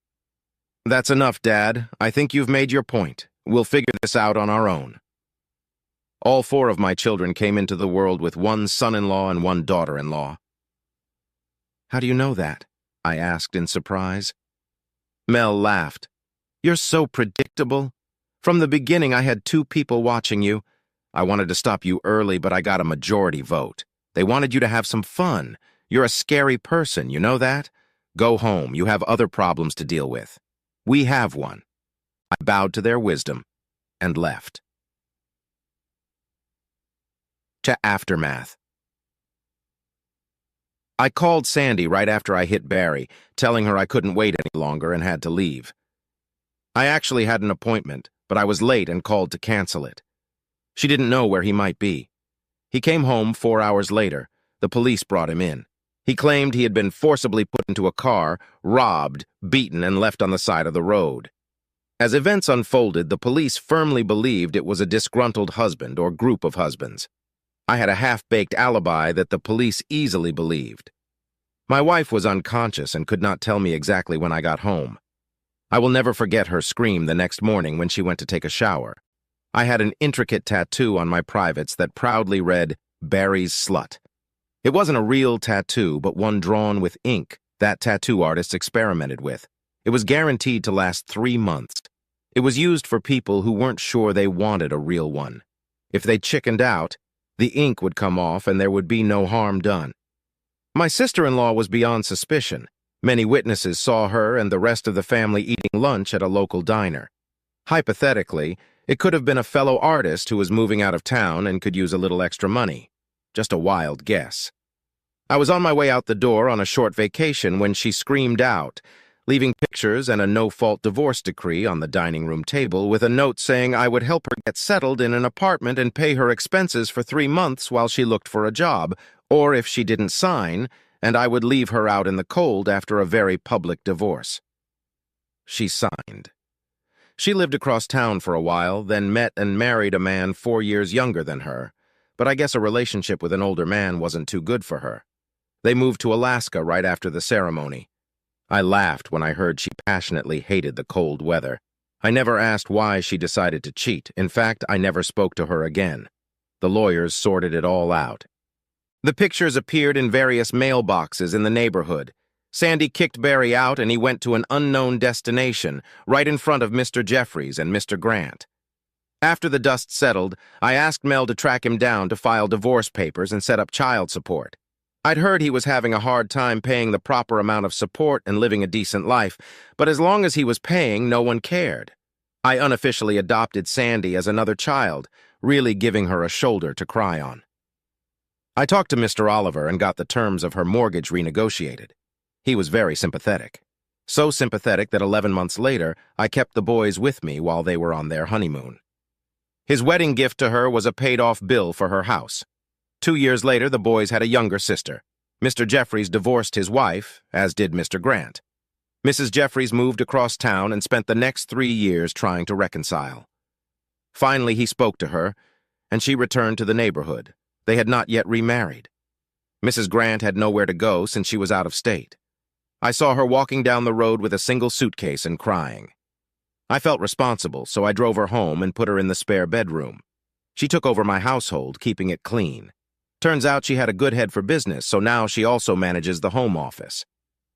"That's enough, Dad. I think you've made your point. We'll figure this out on our own." All 4 of my children came into the world with one son-in-law and one daughter-in-law. "How do you know that?" I asked in surprise. Mel laughed. "You're so predictable. From the beginning, I had 2 people watching you. I wanted to stop you early, but I got a majority vote. They wanted you to have some fun. You're a scary person, you know that? Go home. You have other problems to deal with. We have one." I bowed to their wisdom and left. To aftermath. I called Sandy right after I hit Barry, telling her I couldn't wait any longer and had to leave. I actually had an appointment, but I was late and called to cancel it. She didn't know where he might be. He came home 4 hours later. The police brought him in. He claimed he had been forcibly put into a car, robbed, beaten, and left on the side of the road. As events unfolded, the police firmly believed it was a disgruntled husband or group of husbands. I had a half-baked alibi that the police easily believed. My wife was unconscious and could not tell me exactly when I got home. I will never forget her scream the next morning when she went to take a shower. I had an intricate tattoo on my privates that proudly read, "Barry's Slut." It wasn't a real tattoo, but one drawn with ink that tattoo artists experimented with. It was guaranteed to last 3 months. It was used for people who weren't sure they wanted a real one. If they chickened out, the ink would come off and there would be no harm done. My sister-in-law was beyond suspicion. Many witnesses saw her and the rest of the family eating lunch at a local diner. Hypothetically, it could have been a fellow artist who was moving out of town and could use a little extra money. Just a wild guess. I was on my way out the door on a short vacation when she screamed out, leaving pictures and a no-fault divorce decree on the dining room table with a note saying I would help her get settled in an apartment and pay her expenses for 3 months while she looked for a job, or if she didn't sign, and I would leave her out in the cold after a very public divorce. She signed. She lived across town for a while, then met and married a man 4 years younger than her, but I guess a relationship with an older man wasn't too good for her. They moved to Alaska right after the ceremony. I laughed when I heard she passionately hated the cold weather. I never asked why she decided to cheat. In fact, I never spoke to her again. The lawyers sorted it all out. The pictures appeared in various mailboxes in the neighborhood. Sandy kicked Barry out and he went to an unknown destination, right in front of Mr. Jeffries and Mr. Grant. After the dust settled, I asked Mel to track him down to file divorce papers and set up child support. I'd heard he was having a hard time paying the proper amount of support and living a decent life, but as long as he was paying, no one cared. I unofficially adopted Sandy as another child, really giving her a shoulder to cry on. I talked to Mr. Oliver and got the terms of her mortgage renegotiated. He was very sympathetic. So sympathetic that 11 months later, I kept the boys with me while they were on their honeymoon. His wedding gift to her was a paid-off bill for her house. 2 years later, the boys had a younger sister. Mr. Jeffries divorced his wife, as did Mr. Grant. Mrs. Jeffries moved across town and spent the next 3 years trying to reconcile. Finally, he spoke to her, and she returned to the neighborhood. They had not yet remarried. Mrs. Grant had nowhere to go since she was out of state. I saw her walking down the road with a single suitcase and crying. I felt responsible, so I drove her home and put her in the spare bedroom. She took over my household, keeping it clean. Turns out she had a good head for business, so now she also manages the home office.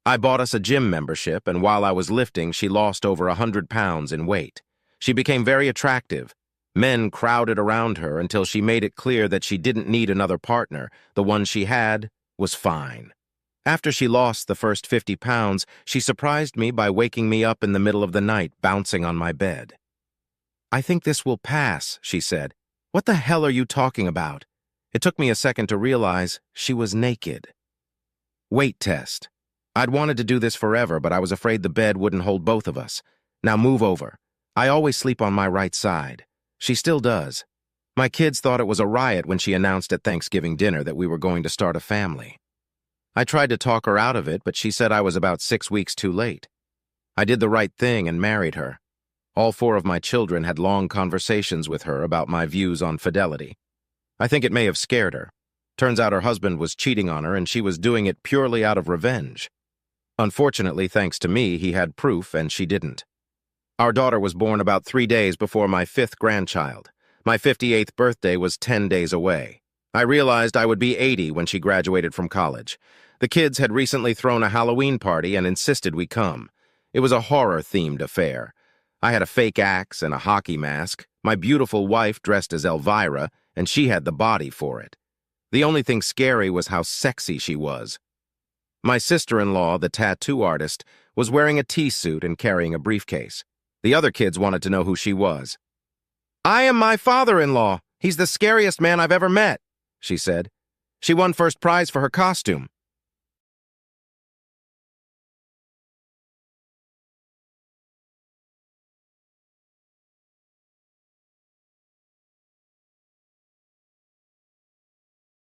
I bought us a gym membership, and while I was lifting, she lost over 100 pounds in weight. She became very attractive. Men crowded around her until she made it clear that she didn't need another partner. The one she had was fine. After she lost the first 50 pounds, she surprised me by waking me up in the middle of the night, bouncing on my bed. "I think this will pass," she said. "What the hell are you talking about?" It took me a second to realize she was naked. Weight test. I'd wanted to do this forever, but I was afraid the bed wouldn't hold both of us. Now move over. I always sleep on my right side. She still does. My kids thought it was a riot when she announced at Thanksgiving dinner that we were going to start a family. I tried to talk her out of it, but she said I was about 6 weeks too late. I did the right thing and married her. All 4 of my children had long conversations with her about my views on fidelity. I think it may have scared her. Turns out her husband was cheating on her and she was doing it purely out of revenge. Unfortunately, thanks to me, he had proof and she didn't. Our daughter was born about 3 days before my 5th grandchild. My 58th birthday was 10 days away. I realized I would be 80 when she graduated from college. The kids had recently thrown a Halloween party and insisted we come. It was a horror-themed affair. I had a fake axe and a hockey mask, my beautiful wife dressed as Elvira, and she had the body for it. The only thing scary was how sexy she was. My sister-in-law, the tattoo artist, was wearing a tea-suit and carrying a briefcase. The other kids wanted to know who she was. "I am my father-in-law. He's the scariest man I've ever met," she said. She won first prize for her costume.